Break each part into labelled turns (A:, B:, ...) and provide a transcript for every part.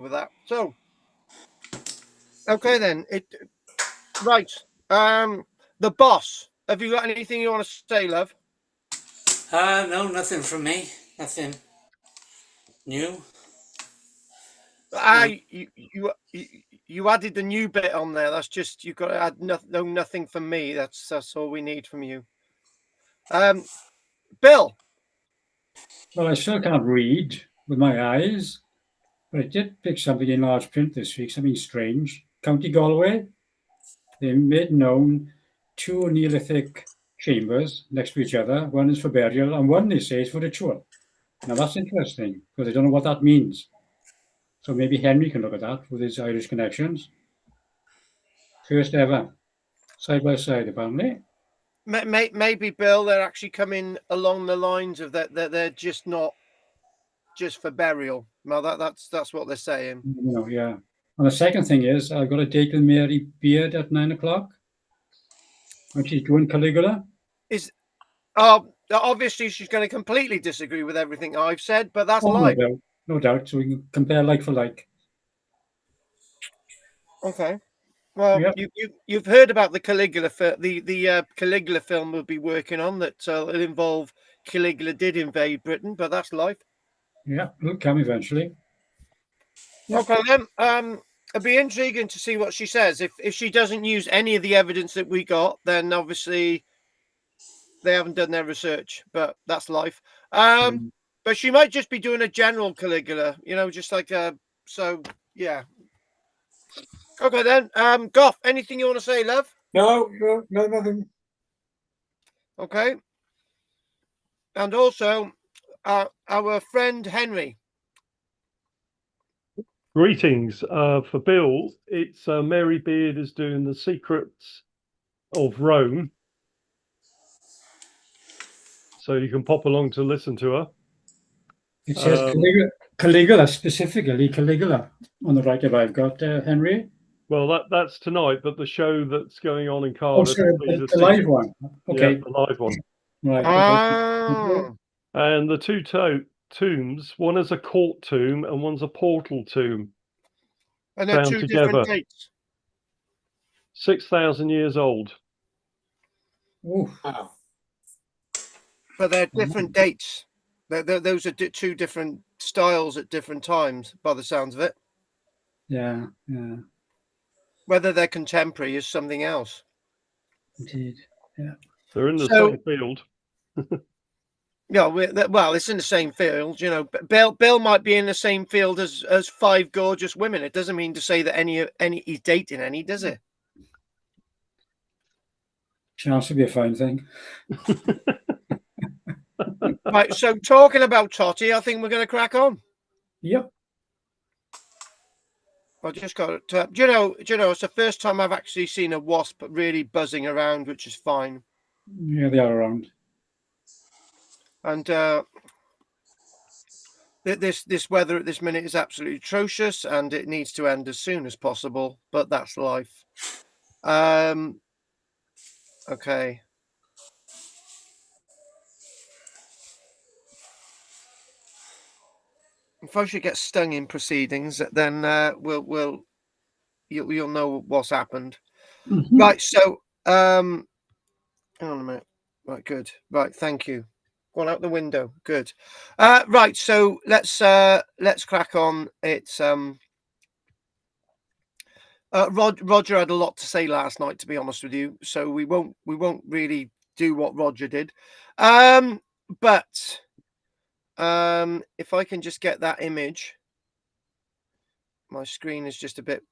A: with that. So, okay then. Right. The boss. Have you got anything you want to say, love?
B: No, nothing from me. Nothing new. No.
A: You added the new bit on there. That's just you've got to add nothing from me. That's all we need from you. Bill.
C: Well, I still can't read with my eyes, but I did pick something in large print this week, something strange. County Galway, they made known two Neolithic chambers next to each other. One is for burial, and one, they say, is for ritual. Now, that's interesting, because I don't know what that means. So maybe Henry can look at that with his Irish connections. First ever, side by side, apparently.
A: Maybe, Bill, they're actually coming along the lines of that they're just not just for burial. Well, that's what they're saying.
C: Yeah. And the second thing is, I've got a date with Mary Beard at 9 o'clock. And she's doing Caligula.
A: Obviously she's going to completely disagree with everything I've said, but that's life.
C: No doubt. So we can compare like for like.
A: Okay. Well, yep. You've heard about the Caligula, the Caligula film we'll be working on that will involve Caligula did invade Britain, but that's life.
C: Yeah, it'll come eventually.
A: Yep. Okay then. It'd be intriguing to see what she says. If she doesn't use any of the evidence that we got, then obviously they haven't done their research. But that's life. But she might just be doing a general Caligula, just like so. Yeah. Okay then. Goff, anything you want to say, love?
D: No, nothing.
A: Okay. And also, our friend Henry.
E: Greetings. For Bill, it's Mary Beard is doing The Secrets of Rome. So you can pop along to listen to her.
C: It says Caligula, specifically Caligula, on the right. If I've got Henry.
E: Well, that's tonight, but the show that's going on in Cardiff
C: is the live one. Okay,
E: yeah, the live one.
C: Right.
A: Okay.
E: And the two tombs, one is a court tomb and one's a portal tomb.
A: And they're two different dates.
E: 6,000 years old.
C: Oh,
D: wow.
A: But they're different dates. Those are two different styles at different times, by the sounds of it.
C: Yeah.
A: Whether they're contemporary is something else.
C: Indeed, yeah.
E: They're in the same field.
A: Yeah, well, it's in the same field, Bill might be in the same field as five gorgeous women. It doesn't mean to say that he's dating any, does it?
C: Chance to be a fine thing.
A: Right, so talking about Totty, I think we're going to crack on.
C: Yep.
A: I just got to, it's the first time I've actually seen a wasp really buzzing around, which is fine.
C: Yeah, they are around.
A: And this weather at this minute is absolutely atrocious, and it needs to end as soon as possible. But that's life. Okay. If I should get stung in proceedings, then you'll know what's happened. Mm-hmm. Right. So hang on a minute. Right. Good. Right. Thank you. Gone out the window. Good. Right. So let's crack on. It's Roger had a lot to say last night, to be honest with you. So we won't really do what Roger did. But if I can just get that image, my screen is just a bit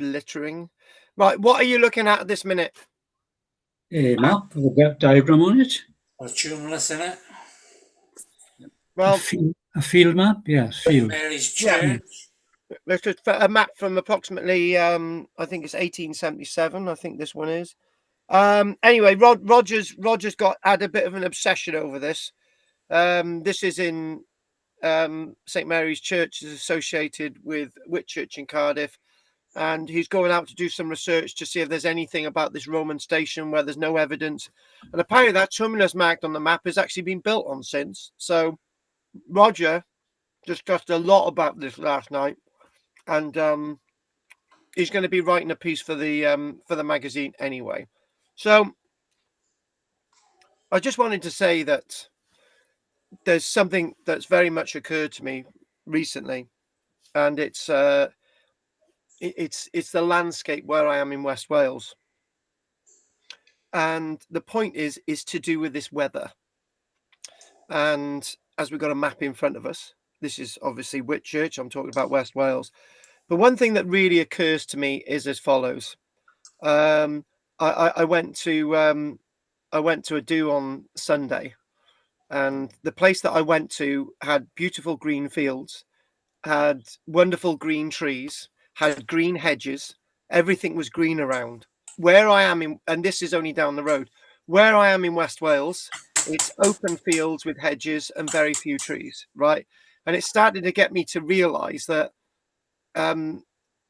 A: blittering. Right. What are you looking at this minute?
C: A map with a diagram on it.
B: A tumulus in it.
A: Well,
C: a field map, yes. Field.
B: Mary's Church.
A: There's a map from approximately, I think it's 1877. I think this one is. Anyway, Roger's had a bit of an obsession over this. This is in St. Mary's Church, is associated with Whitchurch in Cardiff, and he's going out to do some research to see if there's anything about this Roman station where there's no evidence. And apparently that tumulus marked on the map has actually been built on since. So Roger discussed a lot about this last night, and he's going to be writing a piece for the magazine anyway. So I just wanted to say that there's something that's very much occurred to me recently, and it's the landscape where I am in West Wales, and the point is to do with this weather. And as we've got a map in front of us, this is obviously Whitchurch. I'm talking about West Wales, but one thing that really occurs to me is as follows. Um, I went to a do on Sunday, and the place that I went to had beautiful green fields, had wonderful green trees, had green hedges. Everything was green around. Where I am in, and this is only down the road, where I am in West Wales, it's open fields with hedges and very few trees, right? And it started to get me to realize that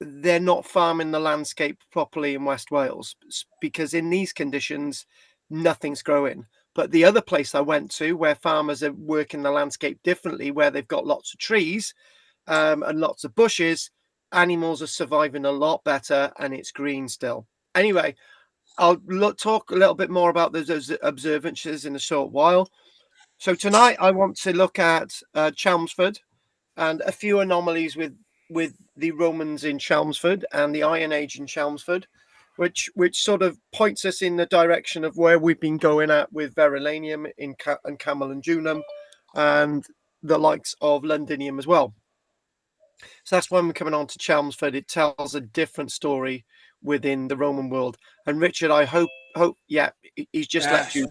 A: they're not farming the landscape properly in West Wales, because in these conditions, nothing's growing. But the other place I went to, where farmers are working the landscape differently, where they've got lots of trees and lots of bushes, animals are surviving a lot better, and it's green still. Anyway, I'll talk a little bit more about those observances in a short while. So tonight I want to look at Chelmsford and a few anomalies with the Romans in Chelmsford and the Iron Age in Chelmsford, which sort of points us in the direction of where we've been going at with Verulamium and Camel and Junum, and the likes of Londinium as well. So that's when we're coming on to Chelmsford. It tells a different story within the Roman world. And Richard, I hope, yeah, he's just left you.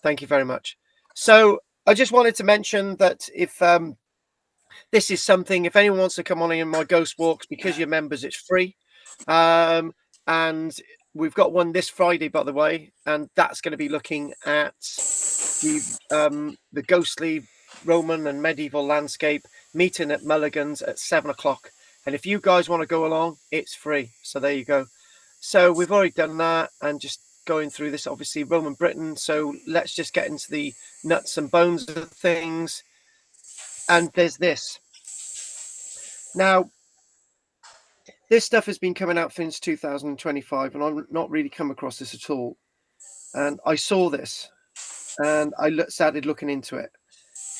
A: Thank you very much. So I just wanted to mention that if this is something, if anyone wants to come on in my ghost walks, because you're members, it's free. And we've got one this Friday, by the way, and that's going to be looking at the ghostly Roman and medieval landscape, meeting at Mulligan's at 7 o'clock. And if you guys want to go along, it's free. So there you go. So we've already done that, and just going through this, obviously Roman Britain. So let's just get into the nuts and bones of things. And there's this. Now, this stuff has been coming out since 2025, and I've not really come across this at all. And I saw this, and I started looking into it.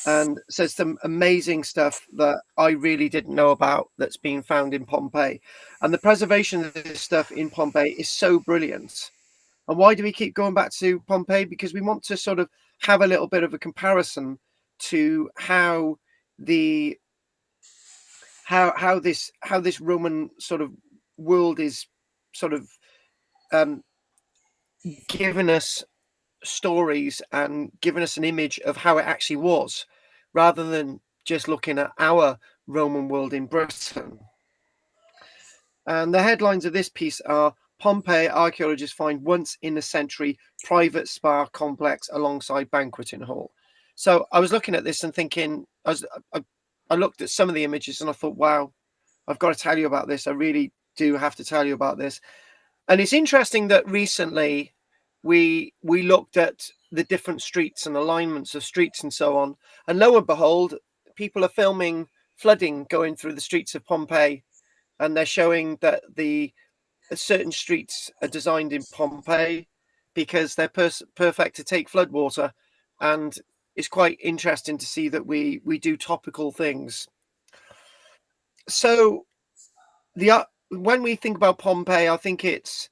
A: And says some amazing stuff that I really didn't know about that's been found in Pompeii. And the preservation of this stuff in Pompeii is so brilliant. And why do we keep going back to Pompeii? Because we want to sort of have a little bit of a comparison to how this Roman sort of world is sort of giving us stories and giving us an image of how it actually was, rather than just looking at our Roman world in Britain. And the headlines of this piece are: Pompeii, archaeologists find once in a century private spa complex alongside banqueting hall. So I was looking at this and thinking, I looked at some of the images and I thought, wow, I've got to tell you about this. I really do have to tell you about this. And it's interesting that recently we looked at the different streets and alignments of streets and so on. And lo and behold, people are filming flooding going through the streets of Pompeii. And they're showing that certain streets are designed in Pompeii because they're perfect to take floodwater. And it's quite interesting to see that we do topical things. So when we think about Pompeii, I think it's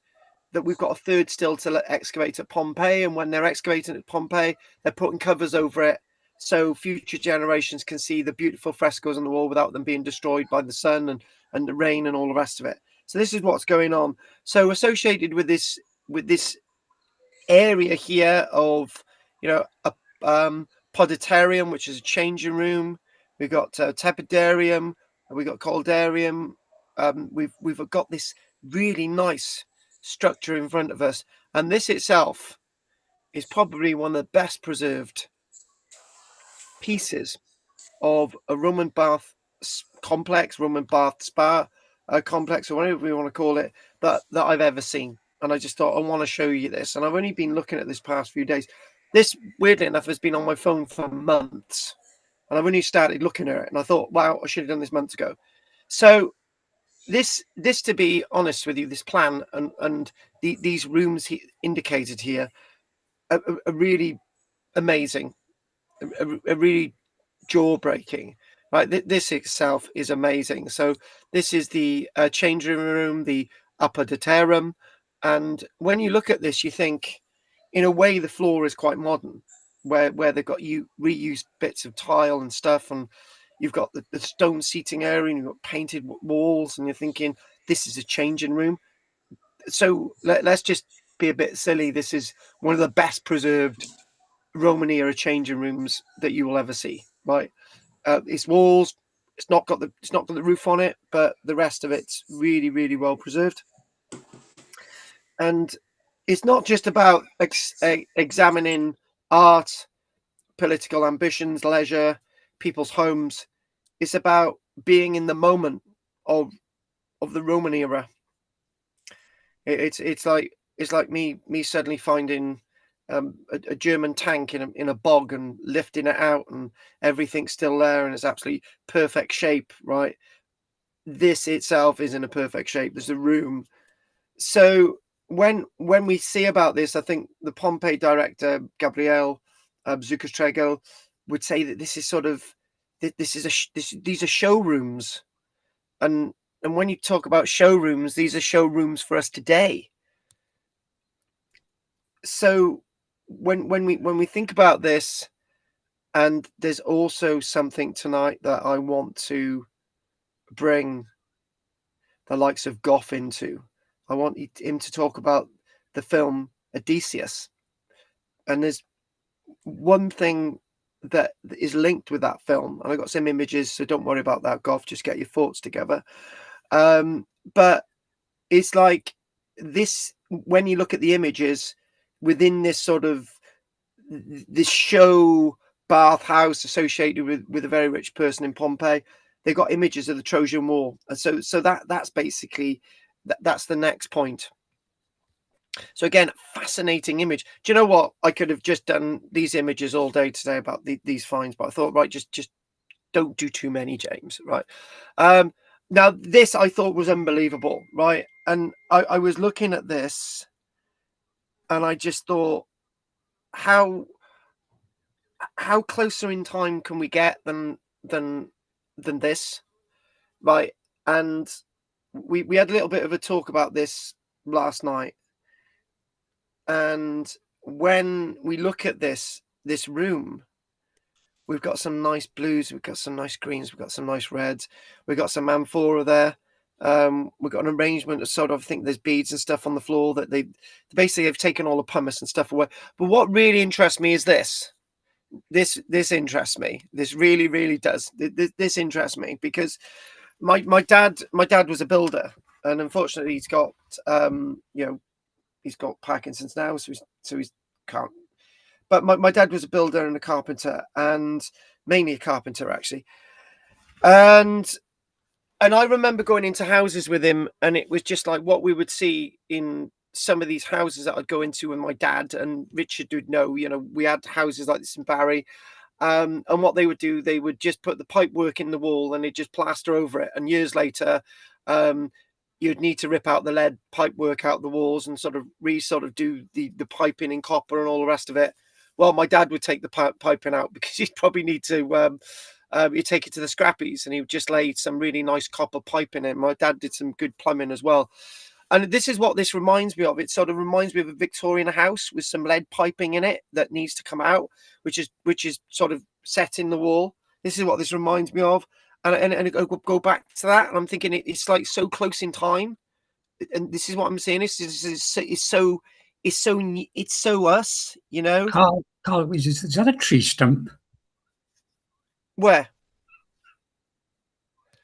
A: that we've got a third still to excavate at Pompeii, and when they're excavating at Pompeii, they're putting covers over it so future generations can see the beautiful frescoes on the wall without them being destroyed by the sun and the rain and all the rest of it. So this is what's going on. So associated with this area here of, a poditarium, which is a changing room. We've got tepidarium, we've got caldarium. We've got this really nice structure in front of us, and this itself is probably one of the best preserved pieces of a Roman bath complex, Roman bath spa complex, or whatever we want to call it, that I've ever seen. And I just thought I want to show you this. And I've only been looking at this past few days. This, weirdly enough, has been on my phone for months, and I've only started looking at it. And I thought, wow, I should have done this months ago. So this, to be honest with you, this plan and these rooms indicated here are really amazing, a really jaw-breaking. Right, this itself is amazing. So this is the changing room, the upper daterum, and when you look at this, you think, in a way, the floor is quite modern, where they've got reused bits of tile and stuff, and you've got the stone seating area, and you've got painted walls, and you're thinking this is a changing room. So let's just be a bit silly. This is one of the best preserved Roman era changing rooms that you will ever see. Right, its walls, it's not got the roof on it, but the rest of it's really, really well preserved. And it's not just about examining art, political ambitions, leisure, people's homes. It's about being in the moment of the Roman era. It's like me suddenly finding a German tank in a bog and lifting it out, and everything's still there, and it's absolutely perfect shape. Right, this itself is in a perfect shape. There's a room. So when we see about this, I think the Pompeii director Gabriel Zuckerstregel would say that this is sort of these are showrooms, and when you talk about showrooms, these are showrooms for us today. So when we think about this, and there's also something tonight that I want to bring the likes of Goff into. I want him to talk about the film Odysseus, and there's one thing that is linked with that film, and I got some images, so don't worry about that, Goff. Just get your thoughts together. But it's like this, when you look at the images within this sort of this show bathhouse associated with a very rich person in Pompeii, they got images of the Trojan War, and so that's basically that's the next point. So again, fascinating image. Do you know what? I could have just done these images all day today about these finds, but I thought, right, just don't do too many, James. Right. Now this I thought was unbelievable, right? And I was looking at this, and I just thought, how closer in time can we get than this, right? And we had a little bit of a talk about this last night, and when we look at this room, we've got some nice blues, we've got some nice greens, we've got some nice reds, we've got some amphora there. We've got an arrangement of sort of, I think there's beads and stuff on the floor that they basically have taken all the pumice and stuff away. But what really interests me is this interests me. This really, really does. This interests me because my dad was a builder, and unfortunately he's got he's got Parkinson's now, so he's can't. But my dad was a builder and a carpenter, and mainly a carpenter actually. And I remember going into houses with him, and it was just like what we would see in some of these houses that I'd go into with my dad, and Richard would know, we had houses like this in Barry. And what they would do, they would just put the pipe work in the wall and they'd just plaster over it. And years later, you'd need to rip out the lead pipe work out the walls and sort of do the piping in copper and all the rest of it. Well, my dad would take the piping out because he'd probably need to he'd take it to the scrappies, and he would just lay some really nice copper pipe in it. My dad did some good plumbing as well. And this is what this reminds me of. It sort of reminds me of a Victorian house with some lead piping in it that needs to come out, which is sort of set in the wall. This is what this reminds me of. And I go back to that, and I'm thinking it's like so close in time. And this is what I'm saying. It's so us,
C: Carl, is that a tree stump
A: Where?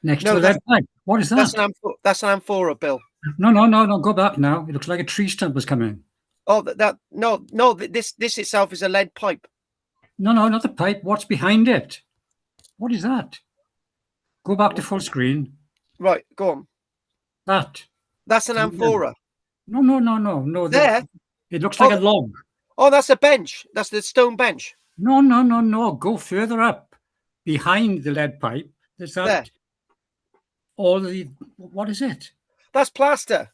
C: next
A: No,
C: to the lead pipe? What is that?
A: That's an amphora, Bill.
C: No, go back now. It looks like a tree stump was coming.
A: Oh, this itself is a lead pipe.
C: No, not the pipe. What's behind it? What is that? Go back to full screen.
A: Right, go on. That's an amphora.
C: No.
A: There.
C: It looks like a log.
A: Oh, that's a bench. That's the stone bench.
C: No. Go further up. Behind the lead pipe, there's that.
A: There.
C: all the, what is it?
A: That's plaster.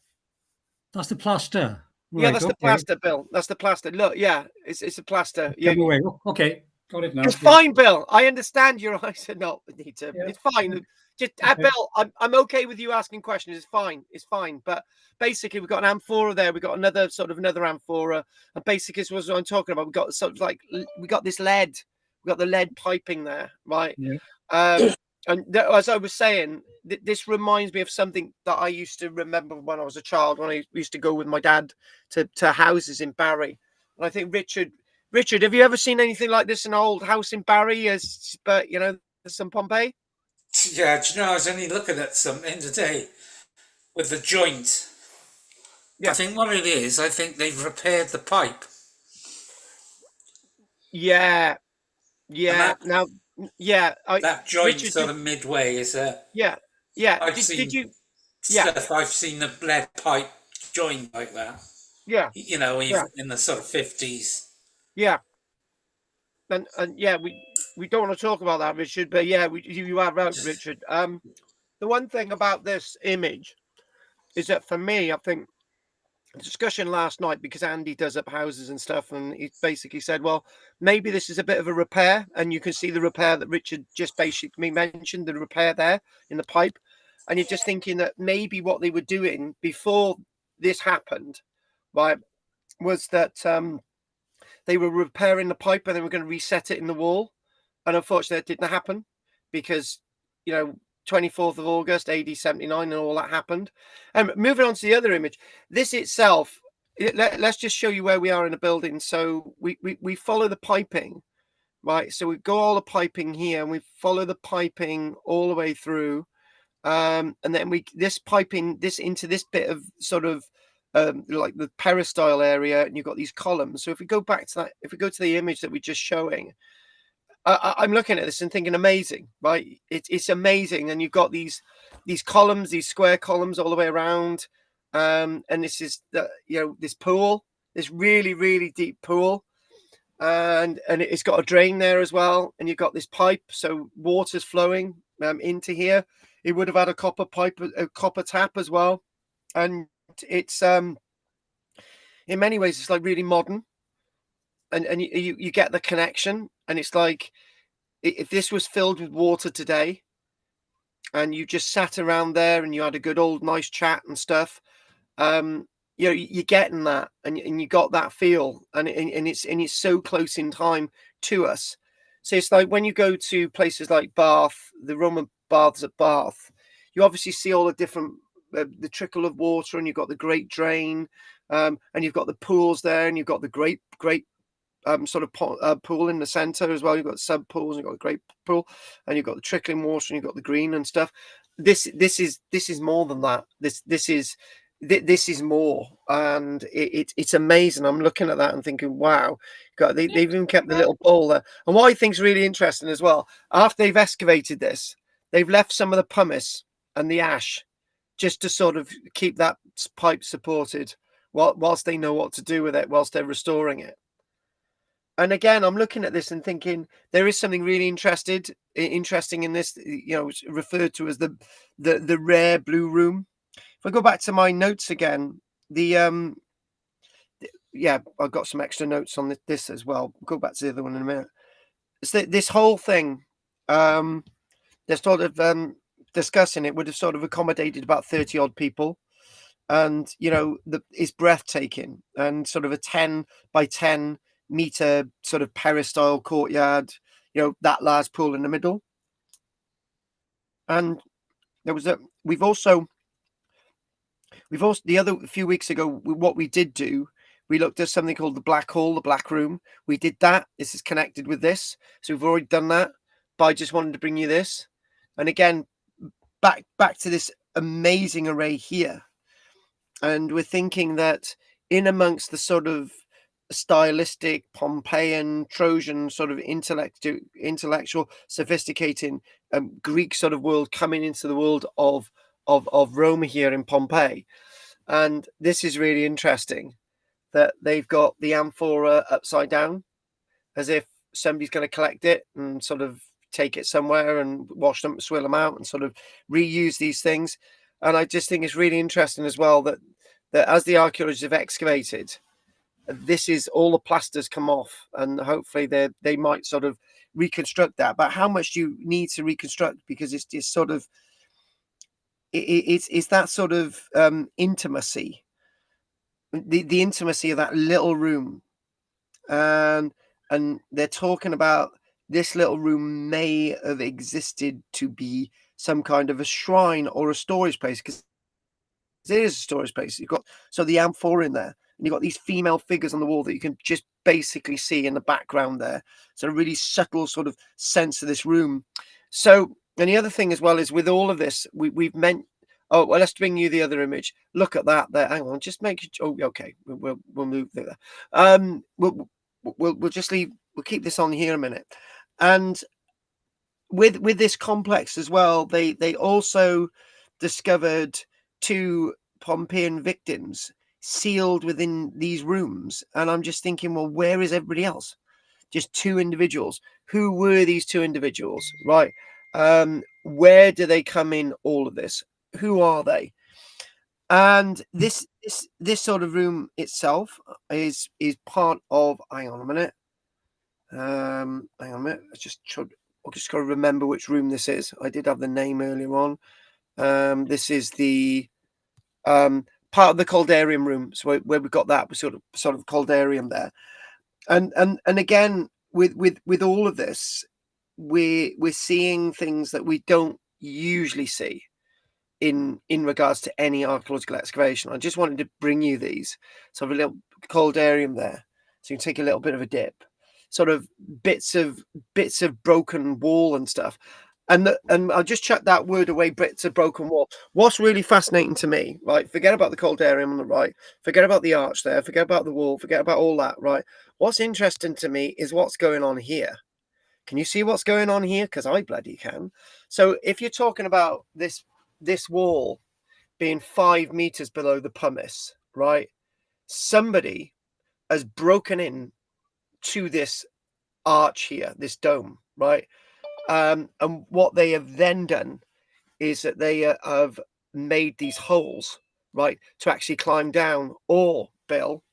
C: That's the plaster.
A: Yeah,
C: Right,
A: that's the
C: okay.
A: plaster, Bill. That's the plaster. Look, yeah, it's a plaster. Yeah,
C: Come away. Okay, got it now.
A: it's fine, Bill. I understand your eyes are not need to.
C: Yeah.
A: It's fine. Just
C: Okay.
A: Bill, I'm okay with you asking questions. It's fine. It's fine. But basically, we've got an amphora there. We've got another amphora, and basically, this was what I'm talking about. We got sort of like we got this lead. We got the lead piping there, right?
C: Yeah.
A: As I was saying, this reminds me of something that I used to remember when I was a child, when I used to go with my dad to houses in Barry. And I think Richard, have you ever seen anything like this in an old house in Barry? But some Pompeii.
B: Yeah, do you know, I was only looking at something today with the joint.
A: Yeah.
B: I think what it is, I think they've repaired the pipe.
A: Yeah, yeah.
B: that,
A: Now, yeah,
B: that joint
A: Richard,
B: sort of midway is a.
A: yeah, yeah.
B: I've
A: Did
B: seen
A: you? Yeah,
B: stuff. I've seen the lead pipe joint like that.
A: yeah,
B: You know,
A: yeah,
B: even in the sort of 50s.
A: yeah. And yeah, we don't want to talk about that, Richard. But yeah, you are right, Richard. The one thing about this image is that for me, I think the discussion last night, because Andy does up houses and stuff, and he basically said, well, maybe this is a bit of a repair, and you can see the repair that Richard just basically mentioned, the repair there in the pipe, and you're just thinking that maybe what they were doing before this happened, right, was that they were repairing the pipe and they were going to reset it in the wall, and unfortunately, it didn't happen because 24th of August, AD 79, and all that happened. And moving on to the other image, this itself, let's just show you where we are in the building. So we follow the piping, right? So we go all the piping here, and we follow the piping all the way through, and then this piping this into this bit of sort of like the peristyle area, and you've got these columns. So if we go back to that, if we go to the image that we're just showing, I'm looking at this and thinking, amazing, right? It's amazing, and you've got these columns, these square columns all the way around, and this is this pool, this really really deep pool, and it's got a drain there as well, and you've got this pipe, so water's flowing into here. It would have had a copper pipe, a copper tap as well, and it's in many ways it's like really modern, and you get the connection, and it's like, if this was filled with water today and you just sat around there and you had a good old nice chat and stuff, you're getting that, and you got that feel, and it's so close in time to us. So it's like when you go to places like Bath, the Roman baths at Bath, you obviously see all the different the trickle of water, and you've got the great drain, and you've got the pools there, and you've got the great sort of pool in the center as well. You've got sub pools, and you've got the great pool, and you've got the trickling water, and you've got the green and stuff. This is more than that. This is more, and it's amazing. I'm looking at that and thinking, wow, God, they've even kept the little bowl there. And what I think is really interesting as well, after they've excavated this, they've left some of the pumice and the ash just to sort of keep that pipe supported whilst they know what to do with it, whilst they're restoring it. And again, I'm looking at this and thinking there is something really interesting in this. It's referred to as the rare blue room. If I go back to my notes again, I've got some extra notes on this as well. We'll go back to the other one in a minute. It's this whole thing. They're sort of discussing it would have sort of accommodated about 30 odd people, and it's breathtaking, and sort of a 10 by 10 meter sort of peristyle courtyard, that large pool in the middle. And there was we've also the other few weeks ago, what we did do, we looked at something called the black hole, the black room. We did that. This is connected with this, so we've already done that, but I just wanted to bring you this. And again, back to this amazing array here, and we're thinking that in amongst the sort of stylistic Pompeian Trojan sort of intellectual sophisticated Greek sort of world coming into the world of Rome here in Pompeii. And this is really interesting that they've got the amphora upside down, as if somebody's going to collect it and sort of take it somewhere and wash them, swill them out, and sort of reuse these things. And I just think it's really interesting as well that as the archaeologists have excavated, this is all the plasters come off, and hopefully they might sort of reconstruct that. But how much do you need to reconstruct? Because it's just sort of it's that sort of intimacy, the intimacy of that little room, and they're talking about this little room may have existed to be some kind of a shrine or a storage place, because it is a storage place. You've got the amphora in there, and you've got these female figures on the wall that you can just basically see in the background there. So a really subtle sort of sense of this room. So, and the other thing as well is with all of this, we've meant. Oh well, let's bring you the other image. Look at that there. Hang on, just make it. Oh, okay. We'll move there. We'll just leave. We'll keep this on here a minute. And with this complex as well, they also discovered 2 Pompeian victims sealed within these rooms. And I'm just thinking, well, where is everybody else? Just 2 individuals. Who were these 2 individuals? Right. Where do they come in all of this? Who are they? And this sort of room itself is part of. Hang on a minute. Hang on a minute. I just got to remember which room this is. I did have the name earlier on. This is the part of the Caldarium room. So where we got that sort of Caldarium there. And again with all of this, we're seeing things that we don't usually see in regards to any archaeological excavation. I just wanted to bring you these. So I have a little Caldarium there, so you can take a little bit of a dip. Sort of bits of broken wall and stuff. And I'll just chuck that word away, bits of broken wall. What's really fascinating to me, right? Forget about the Caldarium on the right. Forget about the arch there. Forget about the wall. Forget about all that, right? What's interesting to me is what's going on here. Can you see what's going on here? Because I bloody can. So if you're talking about this wall being 5 meters below the pumice, right? Somebody has broken in to this arch here, this dome, right? And what they have then done is that they have made these holes, right, to actually climb down. Or, Bill,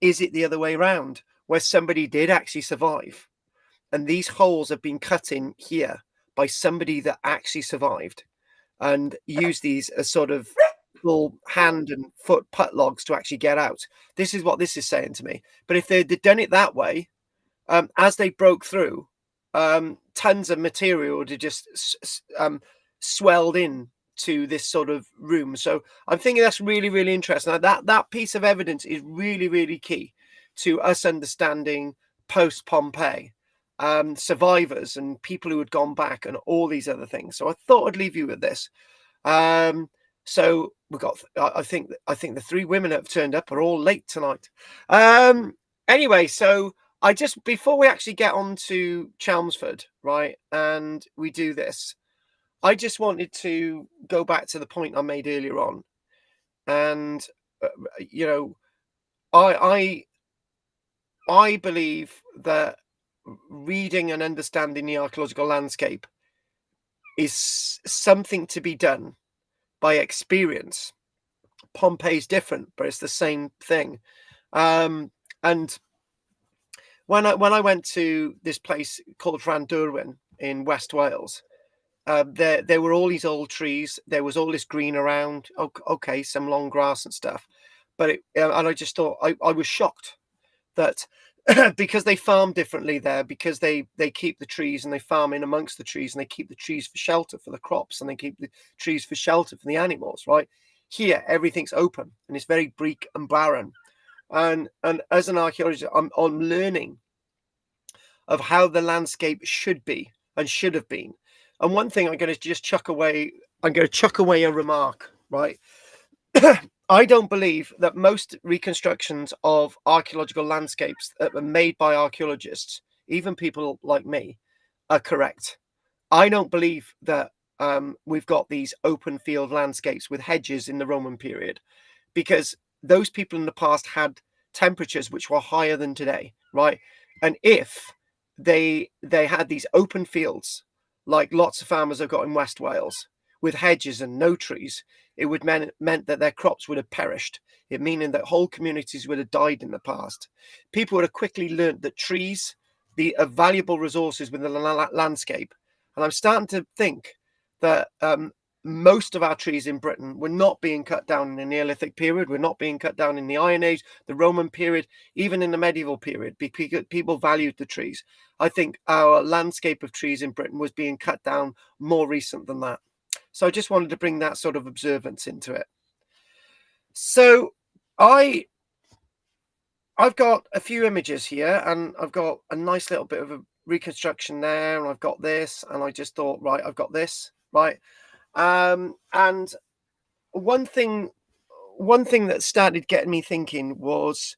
A: is it the other way around, where somebody did actually survive, and these holes have been cut in here by somebody that actually survived and used these as sort of little hand and foot putt logs to actually get out? This is what this is saying to me. But if they'd done it that way, as they broke through, tons of material would have just swelled in to this sort of room. So I'm thinking that's really, really interesting. Now, that piece of evidence is really, really key to us understanding post-Pompeii survivors and people who had gone back and all these other things. So I thought I'd leave you with this. So we've got, I think the 3 women that have turned up are all late tonight. Anyway, so I just, before we actually get on to Chelmsford, right, and we do this, I just wanted to go back to the point I made earlier on. And, you know, I believe that reading and understanding the archaeological landscape is something to be done by experience. Pompeii's different, but it's the same thing. And when I went to this place called Llandurwen in West Wales, there were all these old trees. There was all this green around. Okay, some long grass and stuff. But and I just thought I was shocked that because they farm differently there, because they keep the trees and they farm in amongst the trees, and they keep the trees for shelter for the crops, and they keep the trees for shelter for the animals. Right here, everything's open and it's very bleak and barren. And as an archaeologist, I'm learning of how the landscape should be and should have been. And one thing I'm going to just chuck away a remark, right? I don't believe that most reconstructions of archaeological landscapes that were made by archaeologists, even people like me, are correct. I don't believe that we've got these open field landscapes with hedges in the Roman period, because those people in the past had temperatures which were higher than today, right? And if they had these open fields, like lots of farmers have got in West Wales, with hedges and no trees. It would meant that their crops would have perished. It meaning that whole communities would have died in the past. People would have quickly learnt that trees are valuable resources within the landscape. And I'm starting to think that most of our trees in Britain were not being cut down in the Neolithic period, were not being cut down in the Iron Age, the Roman period, even in the medieval period, because people valued the trees. I think our landscape of trees in Britain was being cut down more recent than that. So I just wanted to bring that sort of observance into it. So I've got a few images here, and I've got a nice little bit of a reconstruction there, and I've got this, and I just thought, right, I've got this, right. And one thing that started getting me thinking was,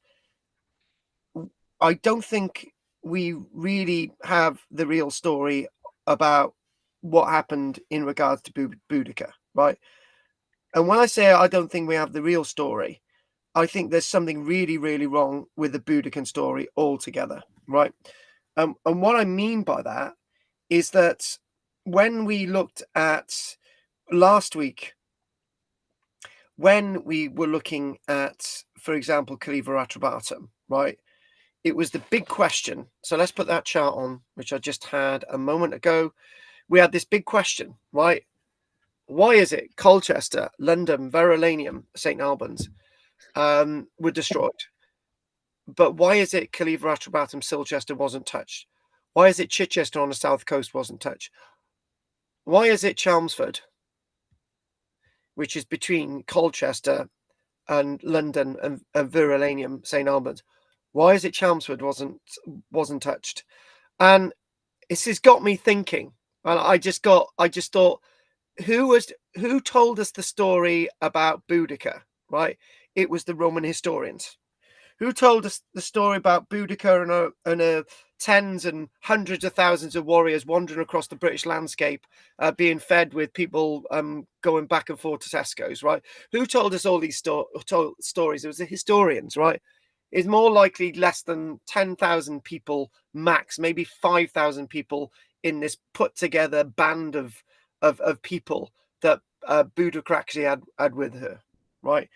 A: I don't think we really have the real story about what happened in regards to Boudica, right? And when I say I don't think we have the real story, I think there's something really, really wrong with the Boudican story altogether, right? And what I mean by that is that when we looked at last week, when we were looking at, for example, Caliver Atrabatum, right? It was the big question. So let's put that chart on, which I just had a moment ago. We had this big question, right? Why is it Colchester, London, Verulamium, St. Albans were destroyed? But why is it Caliver Atrabatum, Silchester wasn't touched? Why is it Chichester on the south coast wasn't touched? Why is it Chelmsford, which is between Colchester and London and Verulamium, St. Albans? Why is it Chelmsford wasn't touched? And this has got me thinking. And I just thought, who told us the story about Boudica, right? It was the Roman historians. Who told us the story about Boudica and tens and hundreds of thousands of warriors wandering across the British landscape, being fed with people going back and forth to Tesco's, right? Who told us all these stories? It was the historians, right? It's more likely less than 10,000 people max, maybe 5,000 people in this put together band of people that Boudica actually had with her, right?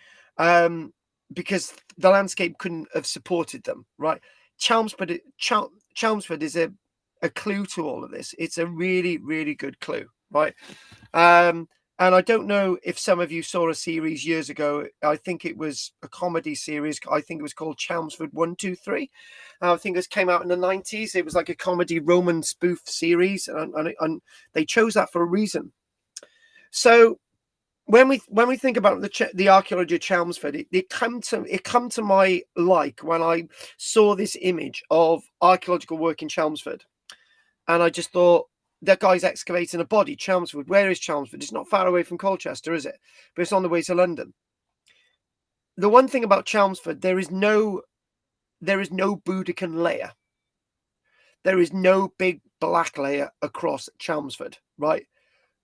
A: Because the landscape couldn't have supported them, right? Chelmsford is a clue to all of this. It's a really, really good clue, right? And I don't know if some of you saw a series years ago. I think it was a comedy series. I think it was called Chelmsford 1, 2, 3. I think it came out in the 90s. It was like a comedy Roman spoof series, and they chose that for a reason. So when we think about the archaeology of Chelmsford, it come to my like when I saw this image of archaeological work in Chelmsford, and I just thought, that guy's excavating a body. Chelmsford, where is Chelmsford? It's not far away from Colchester, is it? But it's on the way to London. The one thing about Chelmsford, there is no Boudican layer. There is no big black layer across Chelmsford, right?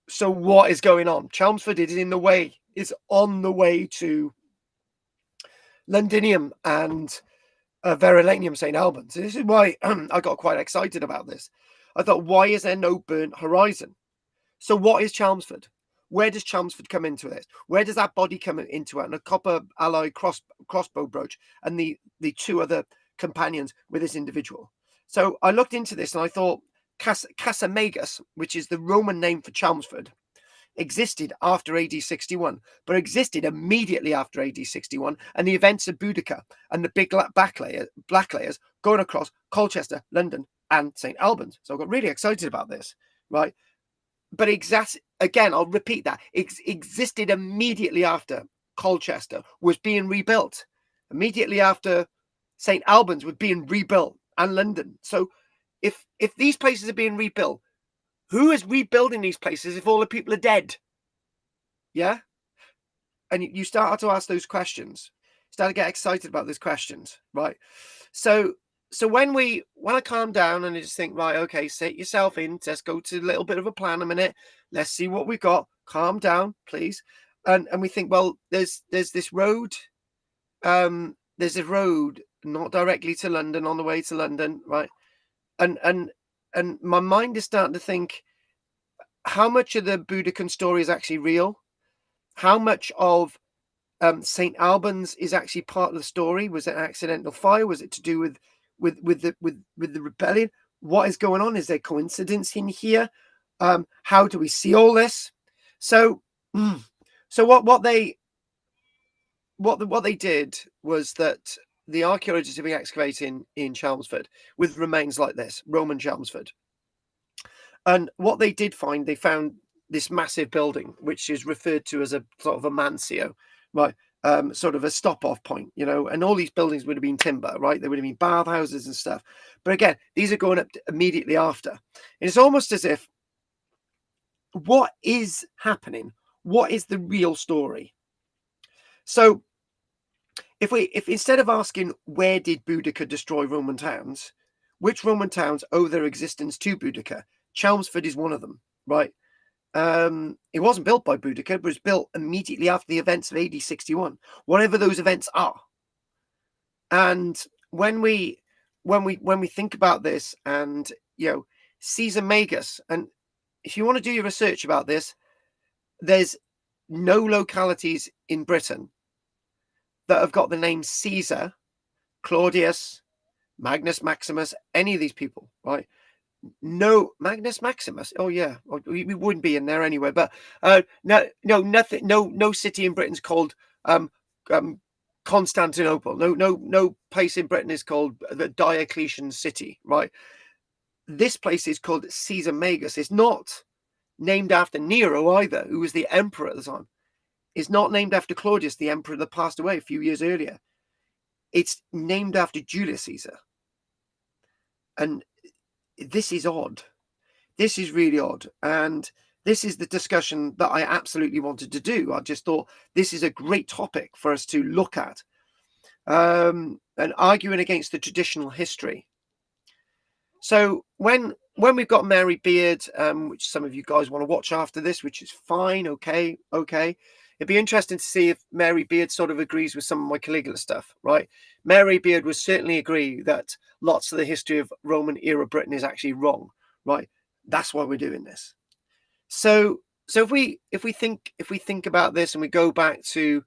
A: So what is going on? Chelmsford is on the way to Londinium and Verulamium St. Albans. This is why I got quite excited about this. I thought, why is there no burnt horizon? So what is Chelmsford? Where does Chelmsford come into this? Where does that body come into it? And a copper alloy crossbow brooch and the two other companions with this individual. So I looked into this and I thought Casamagus, which is the Roman name for Chelmsford, existed after AD 61, but existed immediately after AD 61, and the events of Boudica and the big black layers going across Colchester, London, and St. Albans. So I got really excited about this, right? But again, I'll repeat that. It existed immediately after Colchester was being rebuilt. Immediately after St. Albans was being rebuilt, and London. So if these places are being rebuilt, who is rebuilding these places if all the people are dead? Yeah? And you start to ask those questions. Start to get excited about those questions, right? So when I calm down and I just think, right, okay, set yourself in, let's go to a little bit of a plan a minute. Let's see what we've got. Calm down, please. And we think, well, there's this road. There's a road not directly to London on the way to London, right? and my mind is starting to think, how much of the Boudican story is actually real? How much of St. Albans is actually part of the story? Was it an accidental fire? Was it to do with the rebellion? What is going on? Is there coincidence in here? How do we see all this? So what they did was that the archaeologists have been excavating in Chelmsford with remains like this, Roman Chelmsford. And what they did find, they found this massive building, which is referred to as a sort of a mansio, right? Sort of a stop-off point, you know, and all these buildings would have been timber, right? They would have been bathhouses and stuff. But again, these are going up immediately after. And it's almost as if, what is happening? What is the real story? So if instead of asking where did Boudica destroy Roman towns, which Roman towns owe their existence to Boudica? Chelmsford is one of them, right? It wasn't built by Boudica, but it was built immediately after the events of AD 61, whatever those events are. And when we think about this, and you know, Caesar Magus, and if you want to do your research about this, there's no localities in Britain that have got the name Caesar, Claudius, Magnus Maximus, any of these people, right? No, Magnus Maximus. Oh yeah, we wouldn't be in there anyway. But no, nothing. No city in Britain's called Constantinople. No place in Britain is called the Diocletian city, right? This place is called Caesar Magus. It's not named after Nero either, who was the emperor at the time. It's not named after Claudius, the emperor that passed away a few years earlier. It's named after Julius Caesar. And this is odd. This is really odd. And this is the discussion that I absolutely wanted to do. I just thought this is a great topic for us to look at. And arguing against the traditional history. So when we've got Mary Beard, which some of you guys want to watch after this, which is fine, okay. It'd be interesting to see if Mary Beard sort of agrees with some of my Caligula stuff, right? Mary Beard would certainly agree that lots of the history of Roman era Britain is actually wrong, right? That's why we're doing this. So if we think about this and we go back to,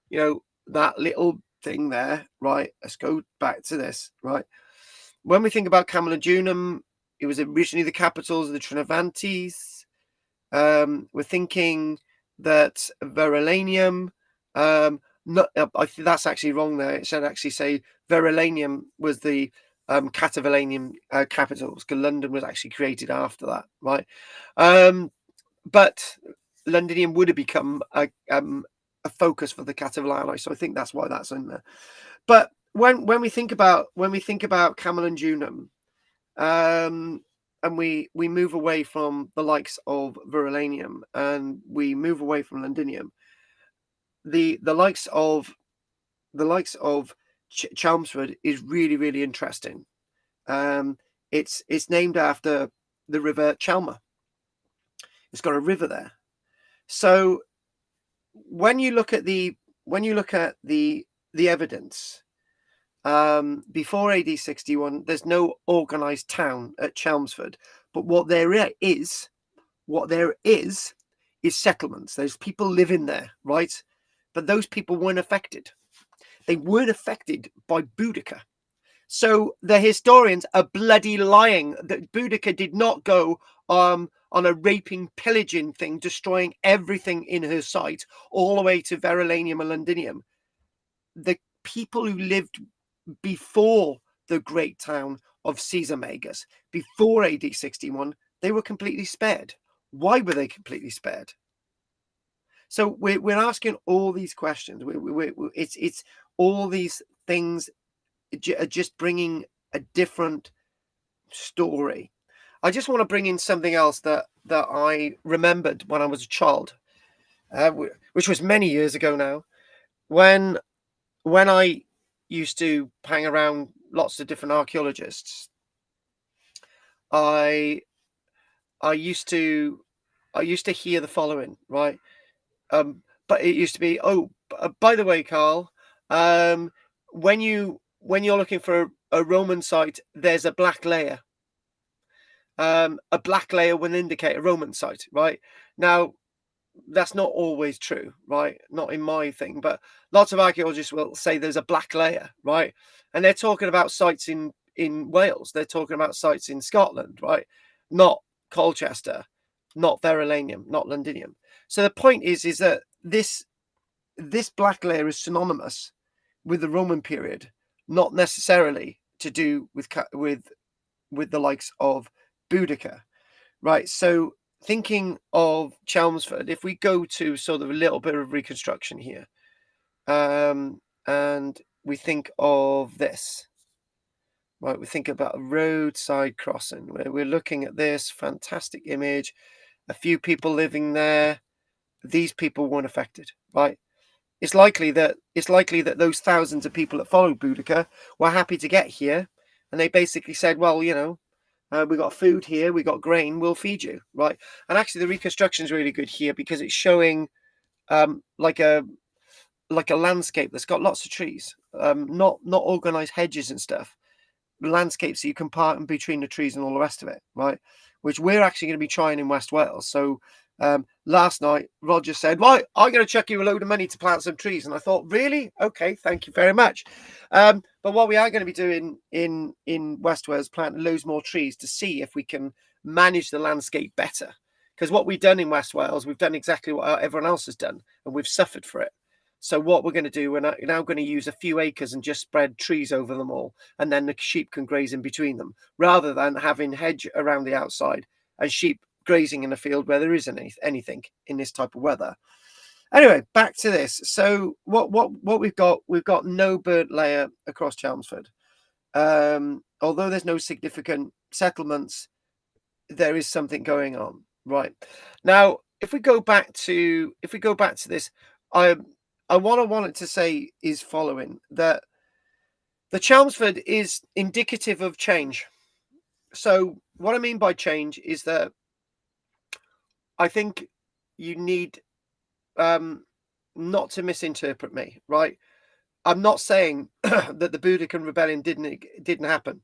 A: you know, that little thing there, right? Let's go back to this, right? When we think about Camalodunum, it was originally the capitals of the Trinovantes. We're thinking that Verulamium, I think that's actually wrong there. It should actually say Verulamium was the Cativalanian capitals, because London was actually created after that, right? But Londinium would have become a focus for the Cativalani, so I think that's why that's in there. But when we think about Camalodunum, and we move away from the likes of Verulamium and we move away from Londinium, the likes of Chelmsford is really, really interesting. It's named after the river Chelmer. It's got a river there. So when you look at the evidence, before AD 61, there's no organized town at Chelmsford, but what there is settlements. There's people living there, right? But those people weren't affected. They weren't affected by Boudica. So the historians are bloody lying that Boudica did not go on a raping, pillaging thing, destroying everything in her sight, all the way to Verulamium and Londinium. The people who lived before the great town of Caesar Magus, before AD 61, they were completely spared. Why were they completely spared? So we're asking all these questions. It's all these things are just bringing a different story. I just want to bring in something else that I remembered when I was a child, which was many years ago now, when I used to hang around lots of different archaeologists. I used to hear the following, right? But it used to be, by the way, Karl, when you're looking for a Roman site, there's a black layer. a black layer will indicate a Roman site, right? Now, that's not always true, right? Not in my thing, but lots of archaeologists will say there's a black layer, right? And they're talking about sites in Wales. They're talking about sites in Scotland, right? Not Colchester, not Verulamium, not Londinium. So the point is that this black layer is synonymous with the Roman period, not necessarily to do with the likes of Boudica, right? So thinking of Chelmsford, if we go to sort of a little bit of reconstruction here, and we think of this, right? We think about a roadside crossing where we're looking at this fantastic image, a few people living there. These people weren't affected, right? It's likely that those thousands of people that followed Boudica were happy to get here, and they basically said, well, you know, we got food here, we got grain, we'll feed you, right? And actually, the reconstruction is really good here because it's showing like a landscape that's got lots of trees, not organized hedges and stuff, landscapes that you can park in between the trees and all the rest of it, right? Which we're actually going to be trying in West Wales. So last night, Roger said, "Right, I'm going to chuck you a load of money to plant some trees," and I thought, "Really? Okay, thank you very much." But what we are going to be doing in West Wales, planting loads more trees to see if we can manage the landscape better. Because what we've done in West Wales, we've done exactly what everyone else has done, and we've suffered for it. So what we're going to do, we're now going to use a few acres and just spread trees over them all, and then the sheep can graze in between them, rather than having hedge around the outside and sheep grazing in a field where there isn't anything in this type of weather. Anyway, back to this. So what we've got no burnt layer across Chelmsford. Although there's no significant settlements, there is something going on. Right. Now, if we go back to this, what I wanted to say is following that the Chelmsford is indicative of change. So what I mean by change is that I think you need not to misinterpret me, right? I'm not saying that the Boudican rebellion didn't happen,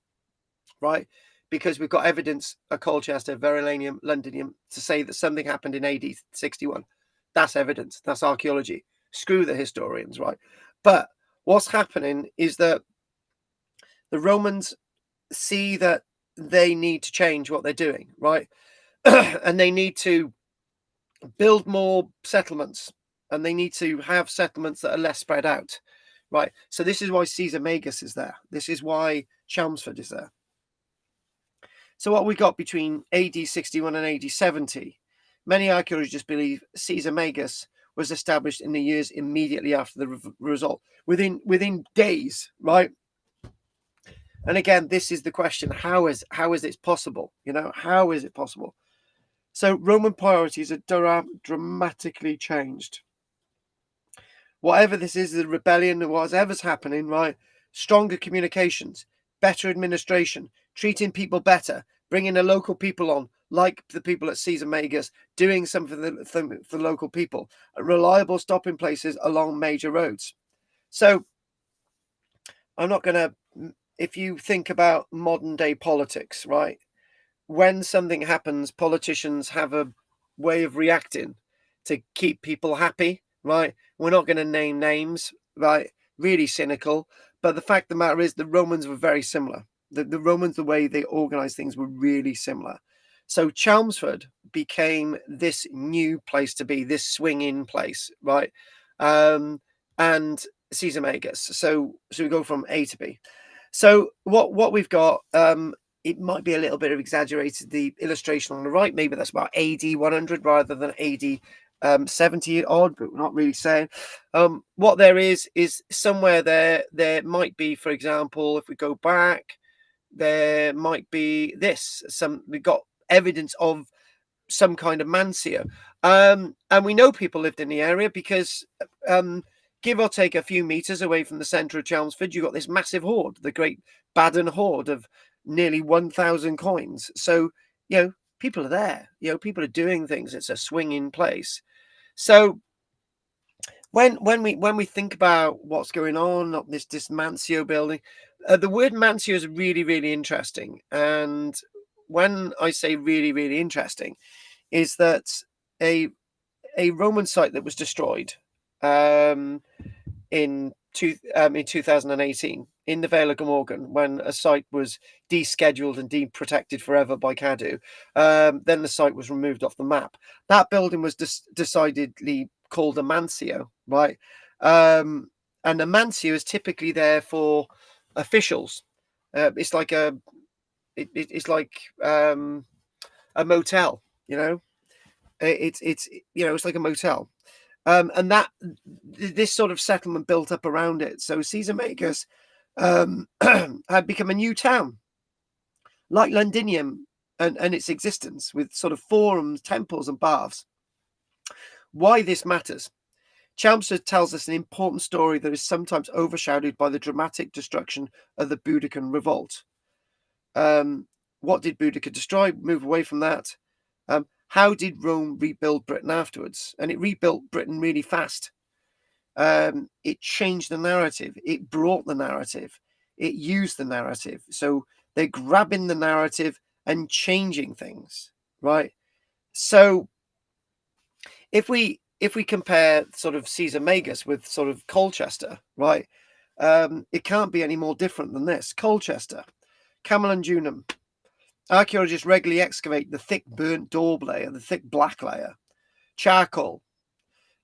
A: right? Because we've got evidence at Colchester, Verulamium, Londinium to say that something happened in AD 61. That's evidence. That's archaeology. Screw the historians, right? But what's happening is that the Romans see that they need to change what they're doing, right? And they need to build more settlements, and they need to have settlements that are less spread out, right? So this is why Caesar Magus is there. This is why Chelmsford is there. So what we got between AD 61 and AD 70, many archaeologists believe Caesar Magus was established in the years immediately after the result, within days, right? And again, this is the question: how is it possible? You know, how is it possible? So Roman priorities are dramatically changed. Whatever this is, the rebellion or whatever's happening, right? Stronger communications, better administration, treating people better, bringing the local people on, like the people at Caesar Magus, doing something for the local people, reliable stopping places along major roads. So I'm not going to, if you think about modern day politics, right? When something happens, politicians have a way of reacting to keep people happy, right? We're not going to name names, right? Really cynical. But the fact of the matter is the Romans were very similar. The Romans, the way they organized things were really similar. So Chelmsford became this new place to be, this swing-in place, right? And Caesar Magus. So we go from A to B. So what we've got, it might be a little bit of exaggerated, the illustration on the right. Maybe that's about AD 100 rather than AD 70 odd, but we're not really saying. What there is somewhere there might be, for example, if we go back, there might be this. We've got evidence of some kind of mancia. And we know people lived in the area because give or take a few meters away from the centre of Chelmsford, you've got this massive hoard, the Great Baden Hoard of nearly 1,000 coins. So, you know, people are there. You know, people are doing things. It's a swinging place. So when we think about what's going on this Mancio building, the word Mancio is really, really interesting. And when I say really, really interesting, is that a Roman site that was destroyed in 2018 in the Vale of Glamorgan, when a site was descheduled and deemed protected forever by Cadw, then the site was removed off the map. That building was decidedly called a Mancio, right? And a Mancio is typically there for officials. It's like it's like a motel, you know. It's it's like a motel. And that this sort of settlement built up around it. So Caesar Magus had become a new town, like Londinium and its existence, with sort of forums, temples, and baths. Why this matters. Chelmsford tells us an important story that is sometimes overshadowed by the dramatic destruction of the Boudiccan revolt. What did Boudicca destroy? Move away from that. How did Rome rebuild Britain afterwards? And it rebuilt Britain really fast. It changed the narrative. It brought the narrative. It used the narrative. So they're grabbing the narrative and changing things, right? So if we compare sort of Caesar Magus with sort of Colchester, right? It can't be any more different than this. Colchester, Camulodunum. Archaeologists regularly excavate the thick burnt daub layer, the thick black layer, charcoal,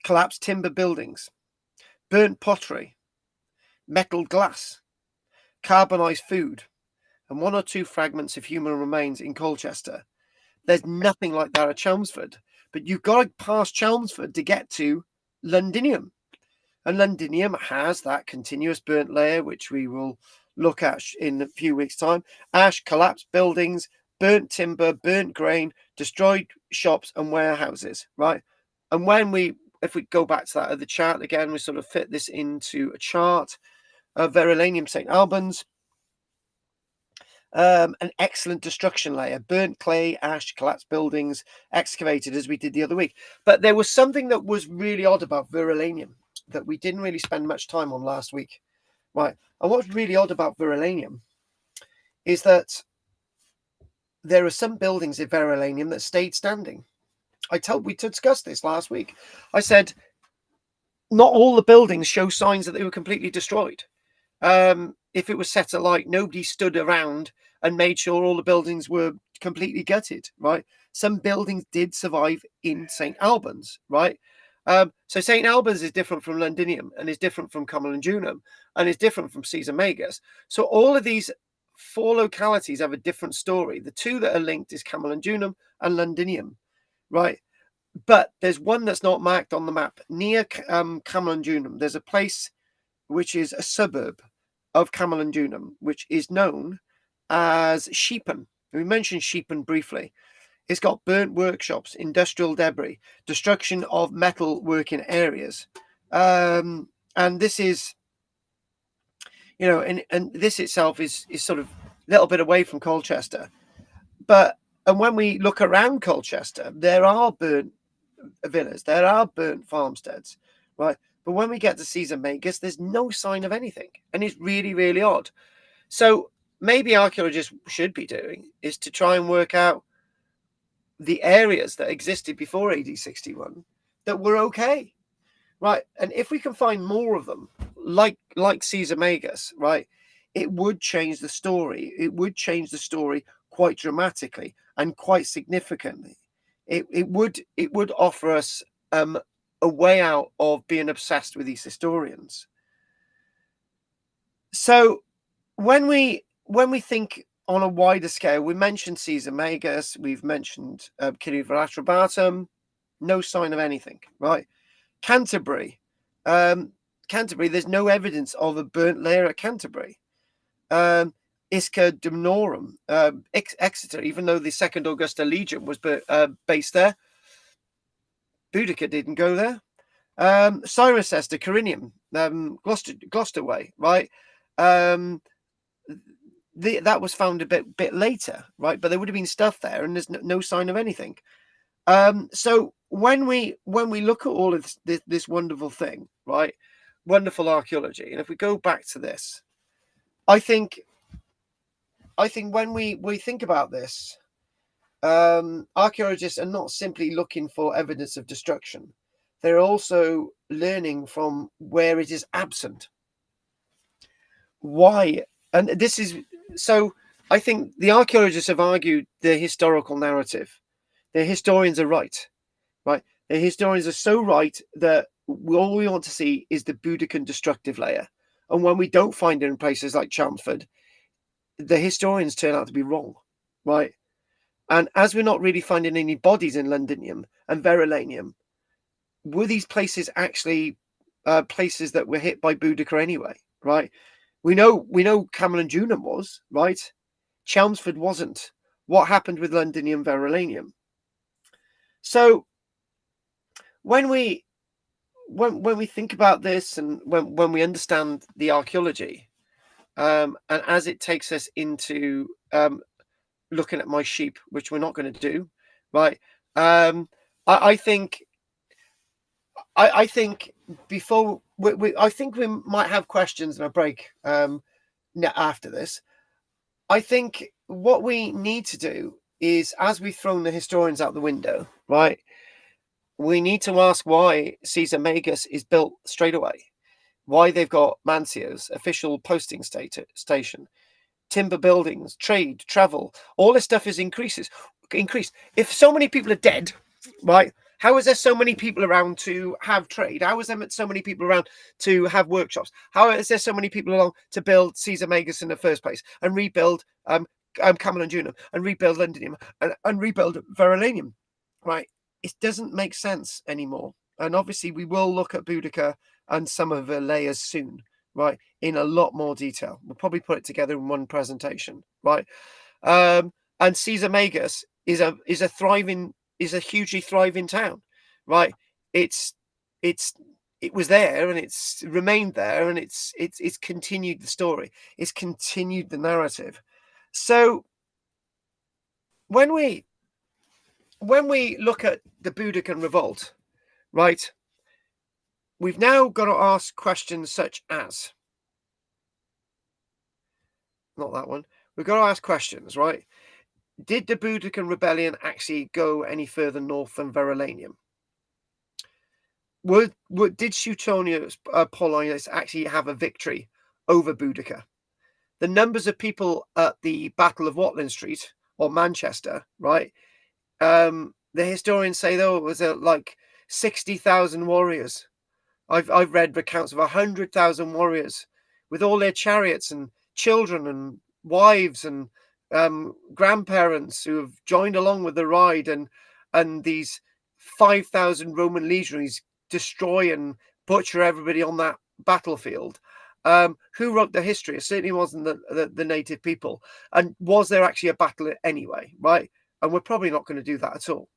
A: collapsed timber buildings, burnt pottery, metal glass, carbonized food, and one or two fragments of human remains in Colchester. There's nothing like that at Chelmsford, but you've got to pass Chelmsford to get to Londinium. And Londinium has that continuous burnt layer, which we will look at in a few weeks' time. Ash, collapsed buildings, burnt timber, burnt grain, destroyed shops and warehouses, right? And if we go back to that other chart again, we sort of fit this into a chart of Verulamium St. Albans. An excellent destruction layer, burnt clay, ash, collapsed buildings, excavated as we did the other week. But there was something that was really odd about Verulamium that we didn't really spend much time on last week, right? And what's really odd about Verulamium is that there are some buildings in Verulamium that stayed standing. We discussed this last week. I said not all the buildings show signs that they were completely destroyed. If it was set alight, nobody stood around and made sure all the buildings were completely gutted, right? Some buildings did survive in St. Albans, right? So St. Albans is different from Londinium and is different from Camulodunum and is different from Caesar Magus. So all of these 4 localities have a different story. The 2 that are linked is Camulodunum and Londinium, right? But there's one that's not marked on the map. Near Camulodunum, there's a place which is a suburb of Camulodunum, which is known as Sheepen. We mentioned Sheepen briefly. It's got burnt workshops, industrial debris, destruction of metal working areas. And this is, and this itself is sort of a little bit away from Colchester. And when we look around Colchester, there are burnt villas, there are burnt farmsteads, right? But when we get to Caesar Magus, there's no sign of anything. And it's really, really odd. So maybe archaeologists should be doing is to try and work out the areas that existed before AD 61 that were okay, right? And if we can find more of them, like Caesar Magus, right, it would change the story. It would change the story quite dramatically and quite significantly. It would offer us a way out of being obsessed with these historians. So when we think on a wider scale, we mentioned Caesar Magus, we've mentioned Civitas Atrabatum, no sign of anything, right? Canterbury, there's no evidence of a burnt layer at Canterbury. Isca Dumnorum, Exeter, even though the Second Augusta Legion was based there, Boudica didn't go there. Cirencester, Corinium, Gloucester Way, right? That was found a bit later, right? But there would have been stuff there, and there's no sign of anything. So when we look at all of this wonderful thing, right? Wonderful archaeology, and if we go back to this, I think when we think about this, archaeologists are not simply looking for evidence of destruction. They're also learning from where it is absent. Why? And this is so. I think the archaeologists have argued the historical narrative. The historians are right. The historians are so right that all we want to see is the Boudiccan destructive layer. And when we don't find it in places like Chelmsford, the historians turn out to be wrong, right? And as we're not really finding any bodies in Londinium and Verulamium, were these places actually places that were hit by Boudica anyway, right? We know Camalodunum was, right? Chelmsford wasn't. What happened with Londinium Verulamium? So when we think about this, and when we understand the archaeology, and as it takes us into looking at my sheep, which we're not going to do, right? I think before I think we might have questions in a break after this. I think what we need to do is, as we've thrown the historians out the window, right? We need to ask why Caesar Magus is built straight away, why they've got Mancios, official posting station, timber buildings, trade, travel, all this stuff is increased. If so many people are dead, right? How is there so many people around to have trade? How is there so many people around to have workshops? How is there so many people along to build Caesar Magus in the first place and rebuild Camalodunum and rebuild Londinium and rebuild Verulamium, right? It doesn't make sense anymore. And obviously we will look at Boudica and some of the layers soon, right, in a lot more detail. We'll probably put it together in one presentation, right? And Caesar Magus is a hugely thriving town, right? It was there and it's remained there, and it's continued the story. It's continued the narrative. So when we look at the Boudiccan revolt, right, we've now got to ask questions such as, not that one, we've got to ask questions, right? Did the Boudiccan rebellion actually go any further north than Verulamium? Did Suetonius Apollonius actually have a victory over Boudica? The numbers of people at the Battle of Watling Street or Manchester, right? The historians say though it was like 60,000 warriors. I've read accounts of 100,000 warriors with all their chariots and children and wives and grandparents who have joined along with the ride, and these 5,000 Roman legionaries destroy and butcher everybody on that battlefield. Who wrote the history? It certainly wasn't the native people. And was there actually a battle anyway, right? And we're probably not going to do that at all.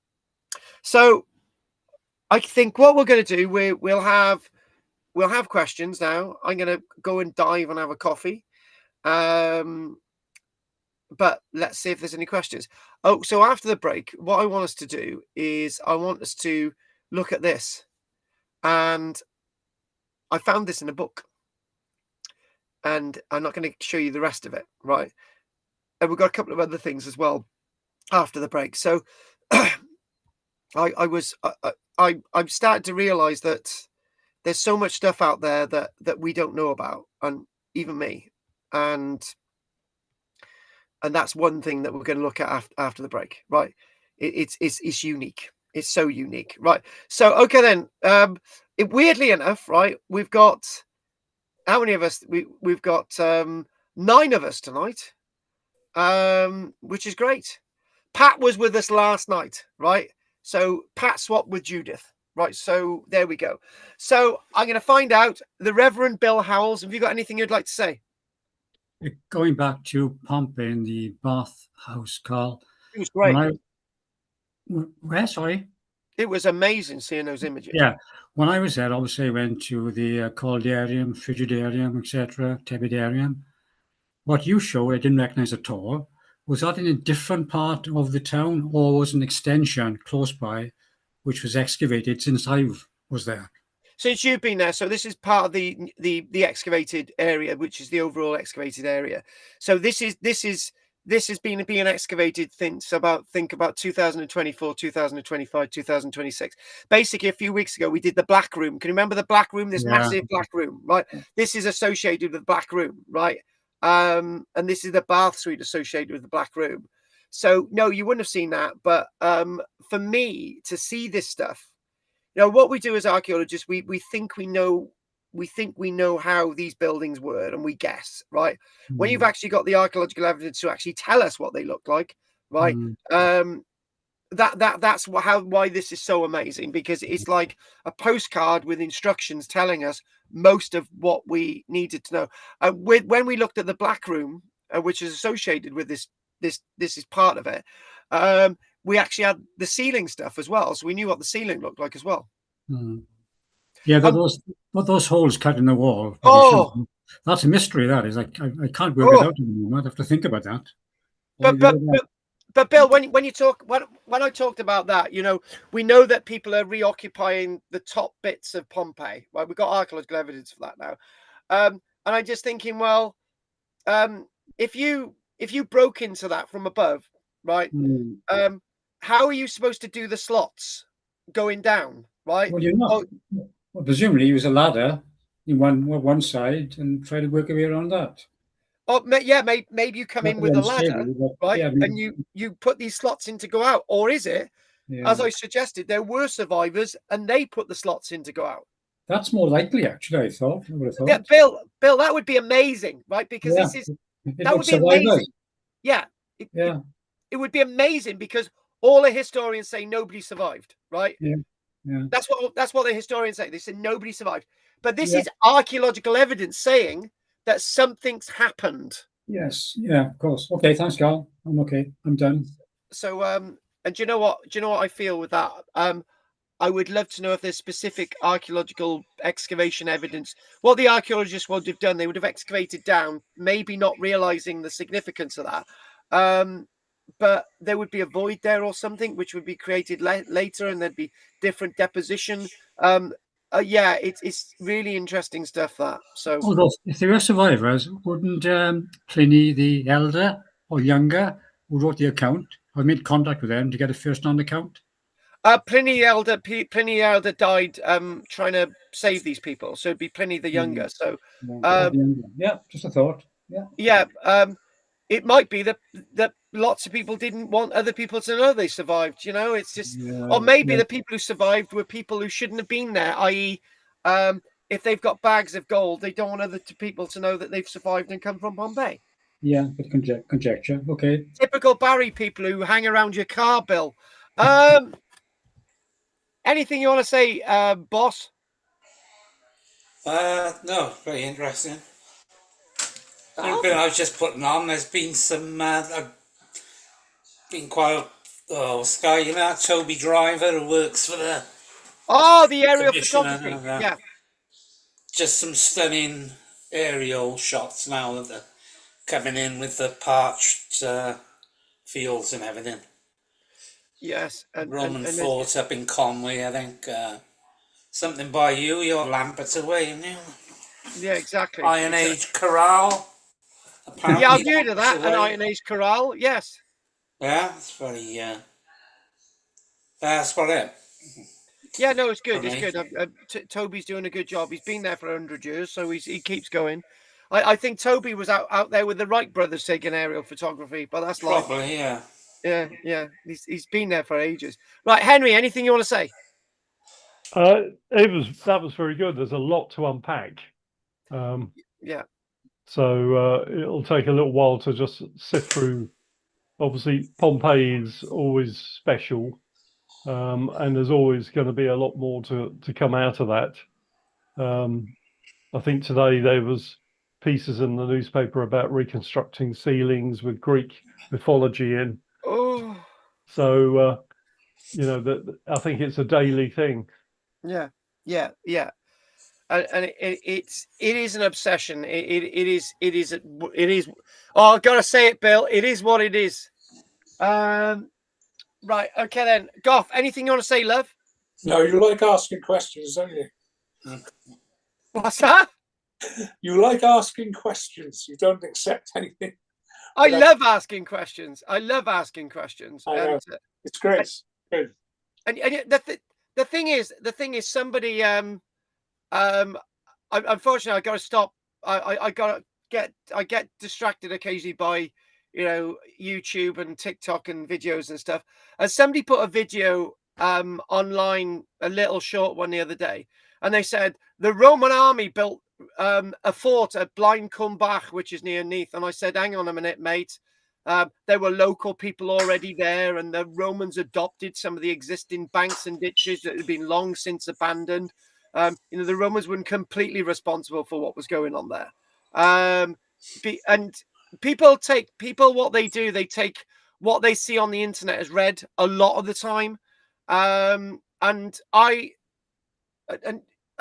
A: So I think what we're going to do, we'll have questions now. I'm going to go and dive and have a coffee. But let's see if there's any questions. Oh, so after the break, what I want us to do is I want us to look at this. And I found this in a book. And I'm not going to show you the rest of it, right? And we've got a couple of other things as well after the break. So I'm starting to realize that there's so much stuff out there that we don't know about, and even me. And that's one thing that we're going to look at after the break, right? It's unique. It's so unique, right? So okay then. Weirdly enough, right, we've got how many of us? We've got 9 of us tonight, which is great. Pat was with us last night, right? So Pat swapped with Judith, right? So there we go. So I'm going to find out the Reverend Bill Howells. Have you got anything you'd like to say?
C: Going back to Pompeii in the Bath House, Carl.
A: It was great.
C: Where, sorry?
A: It was amazing seeing those images.
C: Yeah. When I was there, obviously I went to the Caldarium, Frigidarium, etc., Tepidarium. What you showed, I didn't recognize at all. Was that in a different part of the town, or was an extension close by, which was excavated since I was there?
A: Since you've been there, so this is part of the excavated area, which is the overall excavated area. So this is this has been being excavated since about 2024, 2025, 2026. Basically, a few weeks ago, we did the Black Room. Can you remember the Black Room? This massive Black Room, right? This is associated with the Black Room, right? And this is the bath suite associated with the Black Room. So no, you wouldn't have seen that. But for me to see this stuff, what we do as archaeologists, we think we know how these buildings were, and we guess, right? When you've actually got the archaeological evidence to actually tell us what they look like, right? That's why this is so amazing, because it's like a postcard with instructions telling us most of what we needed to know. When we looked at the Black Room, which is associated with this is part of it. We actually had the ceiling stuff as well, so we knew what the ceiling looked like as well.
C: Yeah, those holes cut in the wall. That's a mystery. That is, I can't work it out anymore. I'd have to think about that.
A: But Bill, when I talked about that, we know that people are reoccupying the top bits of Pompeii. Right, we've got archaeological evidence for that now, and I'm just thinking, well, if you broke into that from above, right? How are you supposed to do the slots going down, right?
C: Well, you're not. Well, presumably, use a ladder in one side and try to work your way around that.
A: Oh, yeah, maybe you come in with a ladder, right? Yeah, and you put these slots in to go out, or is it, as I suggested, there were survivors and they put the slots in to go out?
C: That's more likely, actually. I would have thought.
A: Yeah, Bill, that would be amazing, right? Because that would be amazing. Yeah, it would be amazing, because all the historians say nobody survived, right?
C: Yeah.
A: That's what the historians say. They say nobody survived, but this is archaeological evidence saying that something's happened.
C: Yes. Yeah. Of course. Okay. Thanks, Carl. I'm okay. I'm done.
A: So, and do you know what? I feel with that? I would love to know if there's specific archaeological excavation evidence. What the archaeologists would have done, they would have excavated down, maybe not realizing the significance of that. But there would be a void there or something, which would be created later, and there'd be different deposition. Yeah, it's really interesting stuff, that. So,
C: although if they were survivors, wouldn't Pliny the Elder or younger, who wrote the account, have made contact with them to get a first-hand account?
A: Pliny the Elder died trying to save these people, so it'd be Pliny the Younger. So,
C: yeah, just a thought.
A: Yeah, it might be that lots of people didn't want other people to know they survived. It's just, or maybe the people who survived were people who shouldn't have been there. I.e., if they've got bags of gold, they don't want other people to know that they've survived and come from Pompeii.
C: Yeah, but conjecture. Okay.
A: Typical Barry people who hang around your car, Bill. Anything you want to say, boss?
B: No, very interesting. I was just putting on. There's been some. Been quite Sky, Toby Driver, who works for the.
A: The aerial photography. Yeah.
B: Just some stunning aerial shots now that they're coming in with the parched fields and everything.
A: Yes, and
B: Roman fort up in Conway, I think. Something by your Lambert's away, isn't you?
A: Yeah, exactly.
B: Iron Age Corral.
A: Apparently, yeah, I've heard of that. An Iron Age Corral, yes.
B: Yeah, it's very. That's about it.
A: Yeah, no, it's good. It's good. Toby's doing a good job. He's been there for 100 years, so he keeps going. I think Toby was out there with the Wright brothers taking aerial photography, but that's
B: probably, yeah.
A: Yeah. He's been there for ages. Right, Henry, anything you want to say?
E: That was very good. There's a lot to unpack.
A: Yeah.
E: So it'll take a little while to just sift through. Obviously, Pompeii is always special, and there's always going to be a lot more to come out of that. I think today there was pieces in the newspaper about reconstructing ceilings with Greek mythology in.
A: Oh.
E: So I think it's a daily thing.
A: Yeah. And it is an obsession. It is. Oh, I've got to say it, Bill. It is what it is. Right. Okay then, Goff. Anything you want to say, love?
D: No, you like asking questions, don't you?
A: What's that?
D: You like asking questions. You don't accept anything
A: I love asking questions. I love asking questions.
D: I know.
A: And,
D: It's great. Good.
A: and the thing is, somebody unfortunately I got to stop. I got to get distracted occasionally by YouTube and TikTok and videos and stuff. And somebody put a video online, a little short one the other day, and they said the Roman army built a fort at Blaen Cumbach, which is near Neath. And I said, hang on a minute, mate. There were local people already there, and the Romans adopted some of the existing banks and ditches that had been long since abandoned. The Romans weren't completely responsible for what was going on there. And people what they do, they take what they see on the internet as read a lot of the time. And I'm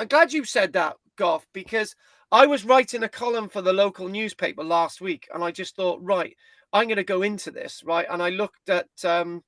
A: glad you said that, Goff, because I was writing a column for the local newspaper last week, and I just thought, right, I'm going to go into this, right? And I looked at, and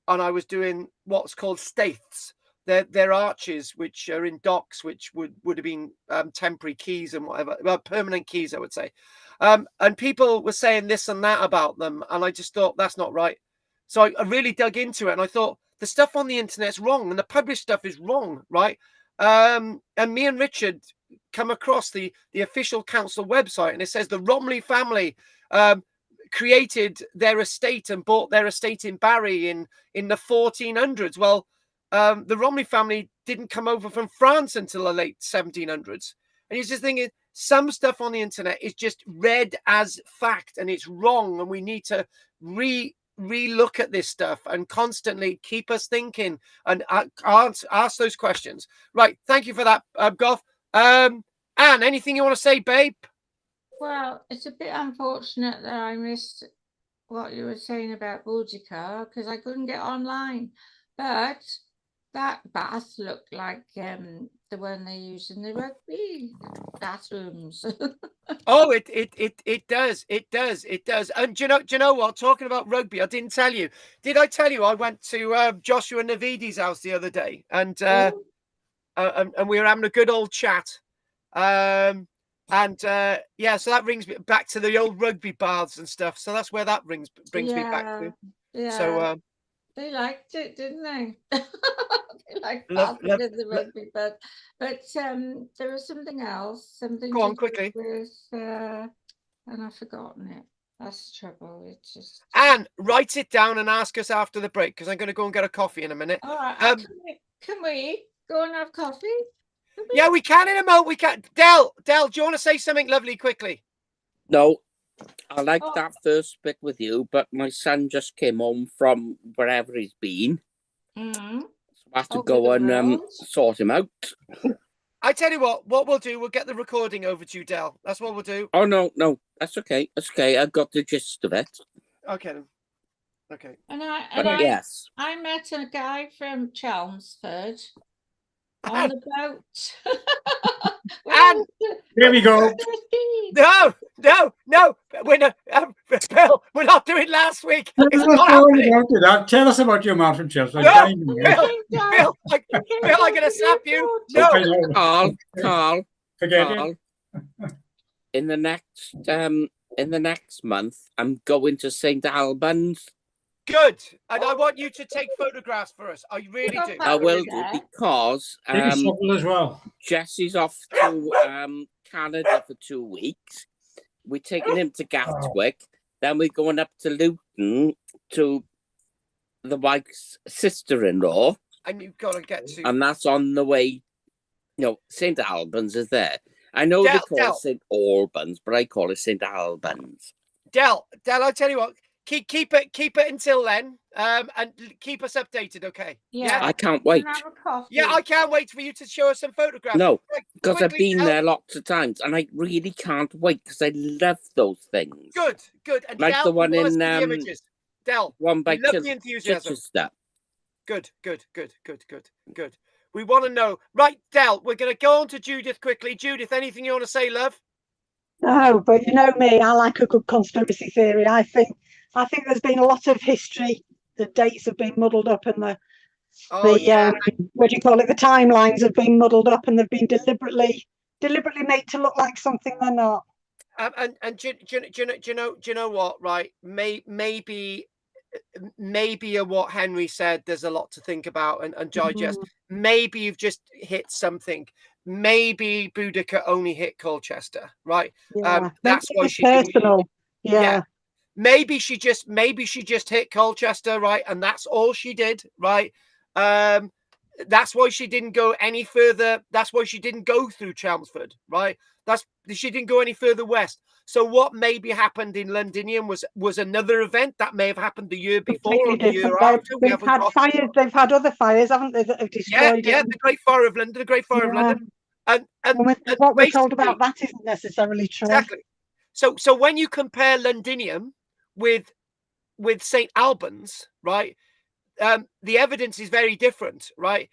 A: I was doing what's called staiths. They're arches which are in docks, which would have been temporary quays and whatever, well, permanent quays, I would say. And people were saying this and that about them, and I just thought that's not right. So I really dug into it, and I thought the stuff on the internet's wrong, and the published stuff is wrong, right? And me and Richard come across the official council website, and it says the Romilly family created their estate and bought their estate in Barry in the 1400s. Well, the Romilly family didn't come over from France until the late 1700s. And he's just thinking some stuff on the internet is just read as fact, and it's wrong, and we need to re-look at this stuff and constantly keep us thinking and ask those questions. Right, thank you for that, Goff. Anne, anything you want to say, babe?
F: Well, it's a bit unfortunate that I missed what you were saying about Bulgicar because I couldn't get online. But that bath looked like the one they use in the rugby bathrooms.
A: Oh, it does. And do you know what? Talking about rugby, I didn't tell you. Did I tell you I went to Joshua Navidi's house the other day, and we were having a good old chat. Yeah, so that brings me back to the old rugby baths and stuff. So that's where that brings me back to.
F: Yeah.
A: So
F: they liked it, didn't they? They liked bathing in the rugby, but there was something else. Something
A: go on quickly.
F: With, and I've forgotten it. That's the trouble. It's just.
A: Anne, write it down and ask us after the break because I'm going to go and get a coffee in a minute.
F: All right. Can we go and have coffee?
A: Yeah, we can in a moment. We can. Del, do you want to say something lovely quickly?
G: No, I like that first bit with you, but my son just came home from wherever he's been.
F: Mm-hmm.
G: So I have to go and sort him out.
A: I tell you what we'll do, we'll get the recording over to you, Del. That's what we'll do.
G: Oh, no, that's okay. That's okay. I got the gist of it.
A: Okay, then. Okay.
G: Yes.
F: I met a guy from Chelmsford on the boat.
A: And
C: here we go.
A: No, we're not. Bill, we're not doing last week. It's not happening.
C: Tell us about your man from Chelsea.
A: No, Bill, I'm gonna slap you. No,
G: Carl.
C: Forget
G: it. In the next month, I'm going to St. Albans.
A: Good, and I want you to take photographs for us. I really do.
G: I will do because
C: as well.
G: Jesse's off to Canada for 2 weeks. We're taking him to Gatwick. Then we're going up to Luton to the wife's sister-in-law.
A: And you've got to get to.
G: And that's on the way. St. Albans is there. I know they call it St. Albans, but I call it St. Albans.
A: Del, I tell you what. Keep it until then, and keep us updated, okay?
F: Yeah.
G: I can't wait.
A: Yeah, I can't wait for you to show us some photographs.
G: No, because I've been there lots of times, and I really can't wait because I love those things.
A: Good. And
G: like
A: Del,
G: the one in
A: the images. Del,
G: one by
A: love the enthusiasm.
G: Chichester.
A: Good. We want to know, right, Del? We're going to go on to Judith quickly. Judith, anything you want to say, love?
H: No, but you know me, I like a good conspiracy theory. I think there's been a lot of history. The dates have been muddled up, and what do you call it? The timelines have been muddled up, and they've been deliberately made to look like something they're not.
A: And do you know what? Right? Maybe what Henry said. There's a lot to think about and digest. Maybe you've just hit something. Maybe Boudica only hit Colchester, right?
H: Yeah,
A: That's why she
H: personal. Yeah.
A: Maybe she just hit Colchester, right? And that's all she did, right? That's why she didn't go any further. That's why she didn't go through Chelmsford, right? She didn't go any further west. So what maybe happened in Londinium was another event that may have happened the year before or the year after.
H: They've had fires. They've had other fires, haven't they, that have destroyed it?
A: The Great Fire of London, the Great Fire of London, and
H: what we're told about that isn't necessarily true.
A: Exactly. So when you compare Londinium with St. Albans, right? The evidence is very different, right?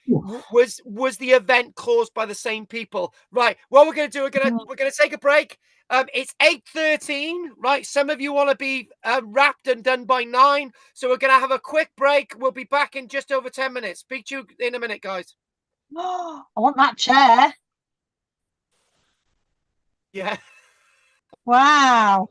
A: Was the event caused by the same people, right? What we're going to do, we're going to take a break. It's 8:13, right? Some of you want to be wrapped and done by 9, so we're going to have a quick break. We'll be back in just over 10 minutes. Speak to you in a minute, guys.
H: I want that chair.
A: Yeah.
H: Wow.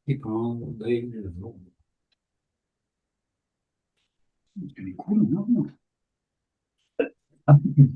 C: Keep on, they it's getting cool, isn't it?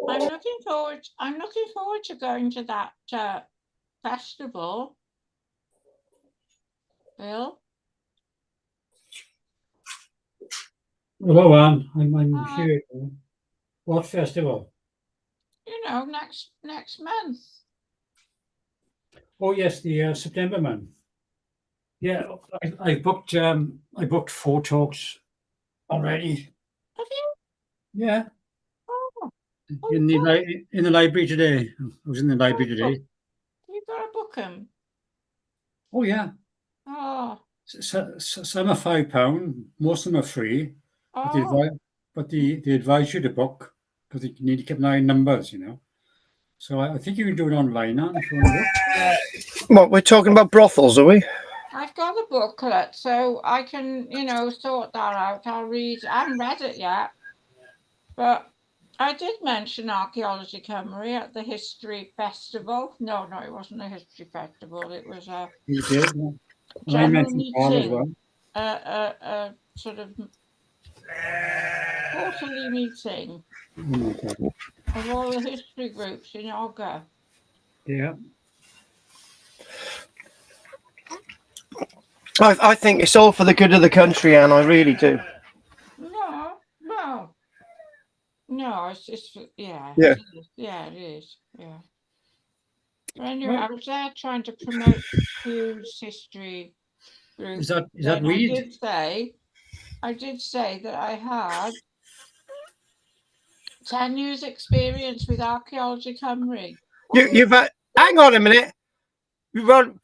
F: I'm looking forward to going to that festival. Bill?
C: Hello, Anne. I'm
F: Hi.
C: here. What festival?
F: You know, next month.
C: Oh yes, the September month. Yeah, I booked 4 talks already.
F: Have you?
C: Yeah,
F: Oh,
C: in the library today. I was in the library today.
F: you've got to book them.
C: Oh yeah,
F: Oh,
C: some are £5. Most of them are free. But they
F: oh.
C: advise, they advise you to book because you need to keep an eye on numbers, you know. So I think you can do it online now if you want to look.
A: What, we're talking about brothels, are we?
F: I've got a booklet, so I can, sort that out. I'll read. I haven't read it yet, but I did mention Archaeology Cymru at the History Festival. No, it wasn't a History Festival. It was a
C: You did. And I
F: general
C: mentioned Paul as
F: meeting,
C: well.
F: a sort of quarterly meeting
C: Okay.
F: of all the history groups in Ogre.
C: Yeah.
A: I think it's all for the good of the country, Anne. I really do.
F: No, it's yeah.
A: Yeah.
F: It is. Yeah, it is. Yeah. But anyway,
C: Well,
F: I was there trying to promote Hugh's history group.
C: is that
F: And
C: weed?
F: I did say that I had 10 years experience with Archaeology Cymru.
A: You've had. Hang on a minute. You've had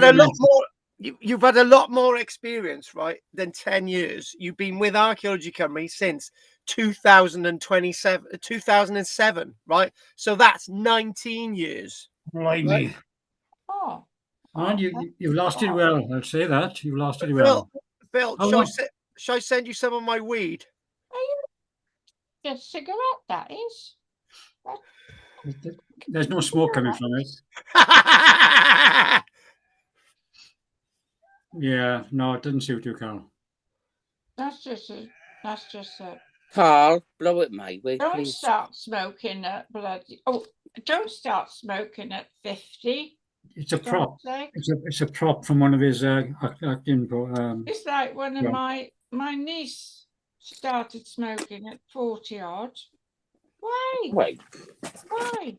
A: a lot more. You've had a lot more experience, right, than 10 years. You've been with Archaeology Cymru since 2007, right? So that's 19 years.
C: Blimey.
F: Oh.
C: And you lasted well. I'll say that. You lasted well.
A: Bill, shall I send you some of my weed?
F: Just cigarette, that is.
C: There's no smoke coming from it. Yeah, no, it doesn't suit you, Carl.
F: That's just a.
G: Carl, blow it my way,
F: Don't
G: please.
F: start smoking at bloody. Oh, don't start smoking at 50.
C: It's a prop. It's a prop from one of his acting.
F: It's like when my niece started smoking at 40 odd. Why?
G: Wait.
F: Why?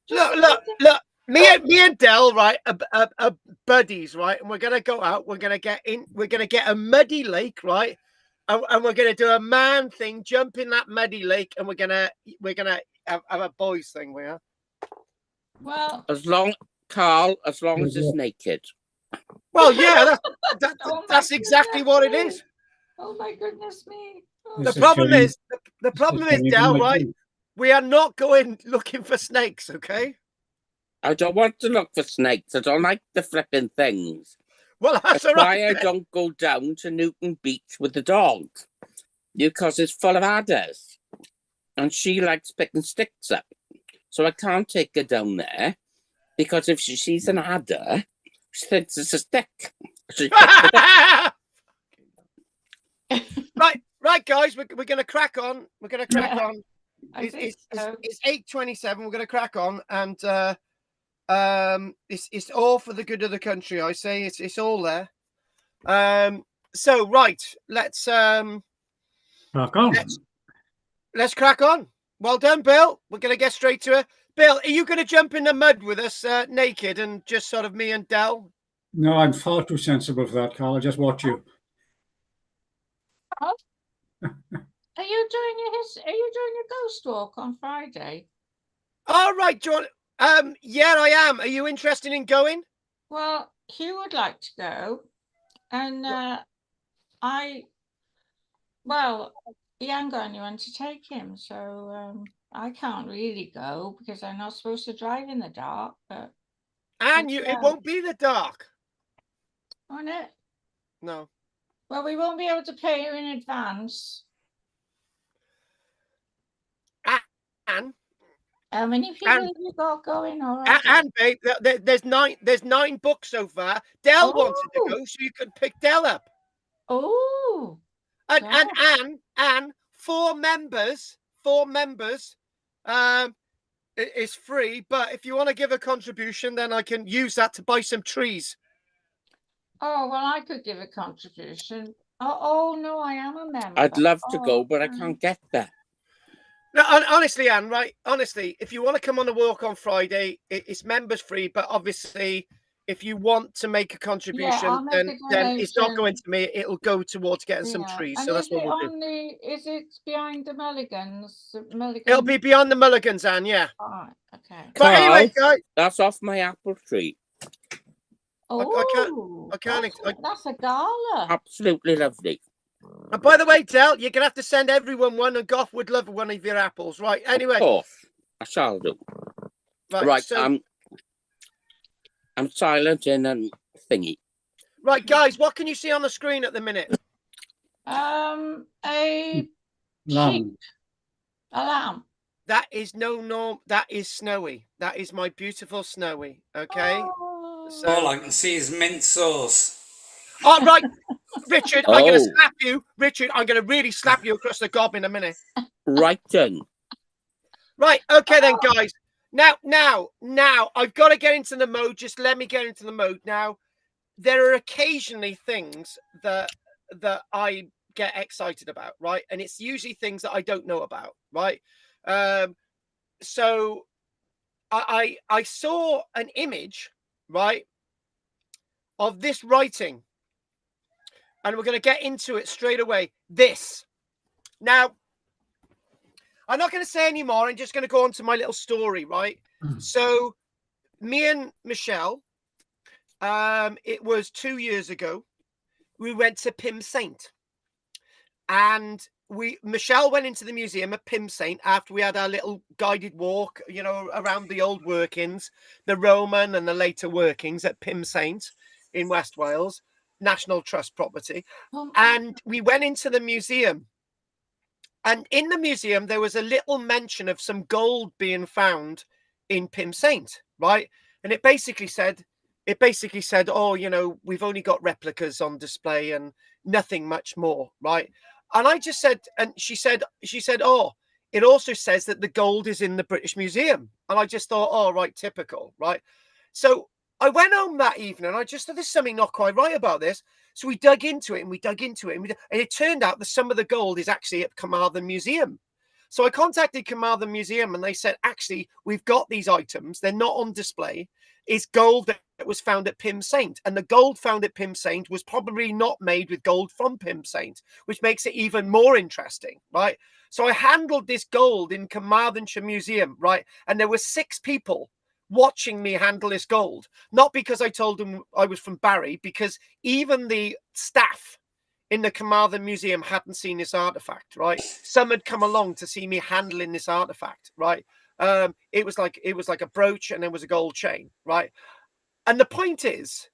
A: Look. Me and Del, right, are buddies, right, and we're gonna go out. We're gonna get a muddy lake, right, and we're gonna do a man thing, jump in that muddy lake, and we're gonna have a boys thing. We are.
F: Well,
G: as long as it's naked.
A: Well, yeah, that's exactly what it is.
F: Oh my goodness me!
A: The problem is, Del, right? We are not going looking for snakes, okay?
G: I don't want to look for snakes. I don't like the flipping things.
A: Well, that's all right.
G: Why I don't go down to Newton Beach with the dog. Because it's full of adders. And she likes picking sticks up. So I can't take her down there. Because if she sees an adder, she thinks it's a stick. She picks it up.
A: Right, guys, we're going to crack on. We're going to crack on. It's 8:27. We're going to crack on, and it's all for the good of the country. I say it's all there. So right, let's
C: crack on.
A: Let's crack on. Well done, Bill. We're going to get straight to it. Bill, are you going to jump in the mud with us naked and just sort of me and Del?
C: No, I'm far too sensible for that, Carl. I'll just watch you.
F: Are you doing a ghost walk on Friday?
A: All right, John. Yeah, I am. Are you interested in going?
F: Well, Hugh would like to go, and he ain't got anyone to take him, so I can't really go because I'm not supposed to drive in the dark. But
A: it won't be the dark,
F: won't it?
A: No.
F: Well, we won't be able to pay you in advance. How many people have you got going already?
A: And babe, there's 9 books so far. Dell wanted to go, so you could pick Dell up.
F: Oh.
A: And 4 members. It's free, but if you want to give a contribution, then I can use that to buy some trees.
F: Oh, well, I could give a contribution. Oh no, I am a member.
G: I'd love to go, but I can't get there.
A: No, honestly, Anne, right? Honestly, if you want to come on a walk on Friday, it's members free. But obviously, if you want to make a contribution, then it's not going to me. It'll go towards getting some trees.
F: And
A: so that's what we'll do.
F: Is it behind the Mulligans?
A: It'll be beyond the Mulligans, Anne. Yeah.
F: All right. Okay.
A: But anyway, guys,
G: that's off my apple tree.
F: Oh,
A: I can't.
F: That's a gala.
G: Absolutely lovely.
A: And by the way, Del, you're gonna have to send everyone one, and Goff would love one of your apples, right? Anyway,
G: of course, I shall do. Right, so, I'm silent and thingy.
A: Right, guys, what can you see on the screen at the minute?
F: A
C: lamb.
F: A lamb.
A: That is that is Snowy. That is my beautiful Snowy. Okay.
B: So all I can see is mint sauce.
A: Oh, right. Richard, I'm going to slap you. Richard, I'm going to really slap you across the gob in a minute.
G: Right then.
A: Right. Okay, then, guys. Now, I've got to get into the mode. Just let me get into the mode. Now, there are occasionally things that I get excited about, right? And it's usually things that I don't know about, right? So I saw an image, right, of this writing. And we're going to get into it straight away. This. Now, I'm not going to say any more. I'm just going to go on to my little story, right? So, me and Michelle, it was 2 years ago, we went to Pim Saint. And Michelle went into the museum at Pim Saint after we had our little guided walk, you know, around the old workings, the Roman and the later workings at Pim Saint in West Wales. National Trust property. And we went into the museum, and in the museum there was a little mention of some gold being found in Pim Saint, right? And it basically said, oh, you know, we've only got replicas on display and nothing much more, right? And I just said, and she said, oh, it also says that the gold is in the British Museum. And I just thought, oh, right, typical, right? So I went home that evening and I just thought there's something not quite right about this. So we dug into it and and it turned out that some of the gold is actually at Carmarthen Museum. So I contacted Carmarthen Museum and they said, actually, we've got these items. They're not on display. It's gold that was found at Pim Saint. And the gold found at Pim Saint was probably not made with gold from Pim Saint, which makes it even more interesting, right? So I handled this gold in Carmarthenshire Museum, right? And there were 6 people watching me handle this gold, not because I told them I was from Barry, because even the staff in the Carmarthen Museum hadn't seen this artifact, right? Some had come along to see me handling this artifact, right? It was like a brooch and there was a gold chain, right? And the point is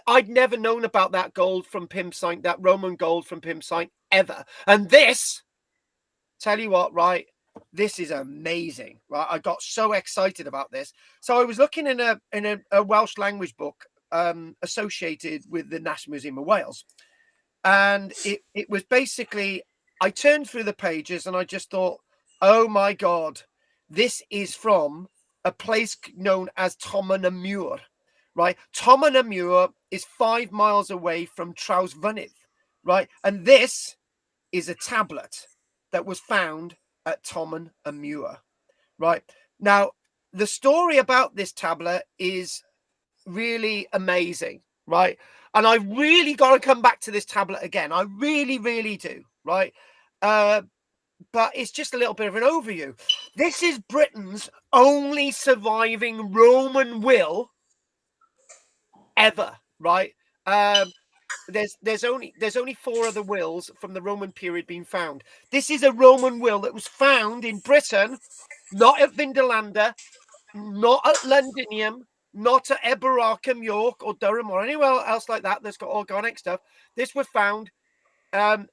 A: I'd never known about that gold from Pim Saint, that Roman gold from Pim Saint ever. And this, tell you what, right? This is amazing, right? I got so excited about this. So I was looking in a Welsh language book associated with the National Museum of Wales. And it was basically, I turned through the pages and I just thought, oh my God, this is from a place known as Tomen-y-Mur, right? Tomen-y-Mur is 5 miles away from Trawsfynydd, right? And this is a tablet that was found at Tomen-y-Mur, right? Now, the story about this tablet is really amazing, right? And I really got to come back to this tablet again. I really, really do, right? But it's just a little bit of an overview. This is Britain's only surviving Roman will ever, right? There's only 4 other wills from the Roman period being found. This is a Roman will that was found in Britain, not at Vindolanda, not at Londinium, not at Eberacum, York, or Durham, or anywhere else like that that's got organic stuff. This was found at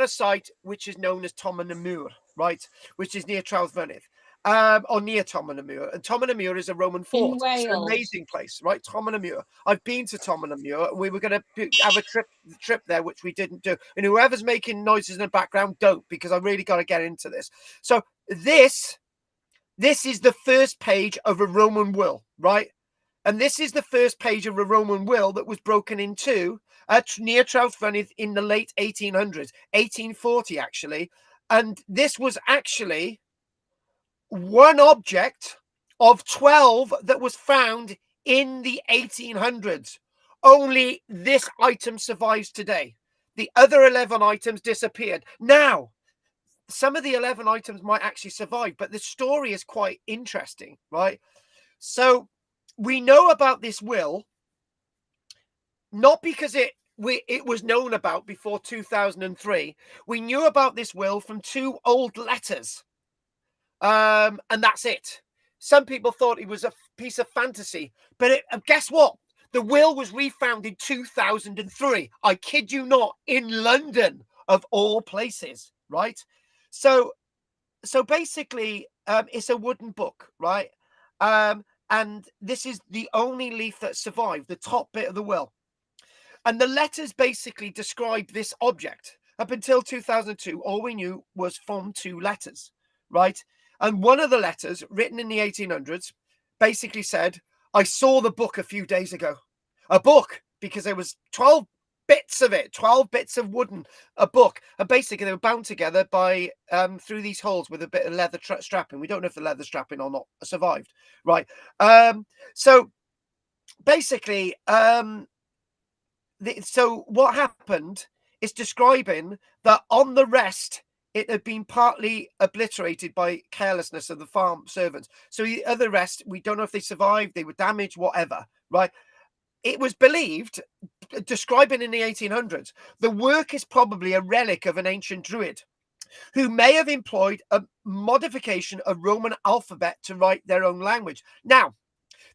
A: a site which is known as Tomen-y-Mur, right, which is near Trawsfynydd. or near Tomonamur. And Tomonamur is a Roman fort. It's an
F: Wales.
A: amazing place, right? Tomonamur. I've been to Tomonamur. We were going to have a trip there, which we didn't do. And whoever's making noises in the background, don't, because I really got to get into this. So this is the first page of a Roman will, right? And this is the first page of a Roman will that was broken in two near Trowthrun in the late 1800s, 1840 actually. And this was actually one object of 12 that was found in the 1800s. Only this item survives today. The other 11 items disappeared. Now, some of the 11 items might actually survive, but the story is quite interesting, right? So we know about this will, not because it was known about before 2003. We knew about this will from two old letters. And that's it. Some people thought it was a piece of fantasy, but guess what? The will was refound in 2003. I kid you not, in London, of all places, right? So basically, it's a wooden book, right? And this is the only leaf that survived, the top bit of the will. And the letters basically describe this object. Up until 2002, all we knew was from two letters, right? And one of the letters, written in the 1800s, basically said, I saw the book a few days ago. A book, because there was 12 bits of it, 12 bits of wooden, a book. And basically they were bound together by through these holes with a bit of leather strapping. We don't know if the leather strapping or not survived, right? So basically, so what happened is describing that on the rest, it had been partly obliterated by carelessness of the farm servants. So the other rest, we don't know if they survived, they were damaged, whatever, right? It was believed, describing in the 1800s, the work is probably a relic of an ancient druid who may have employed a modification of Roman alphabet to write their own language. Now,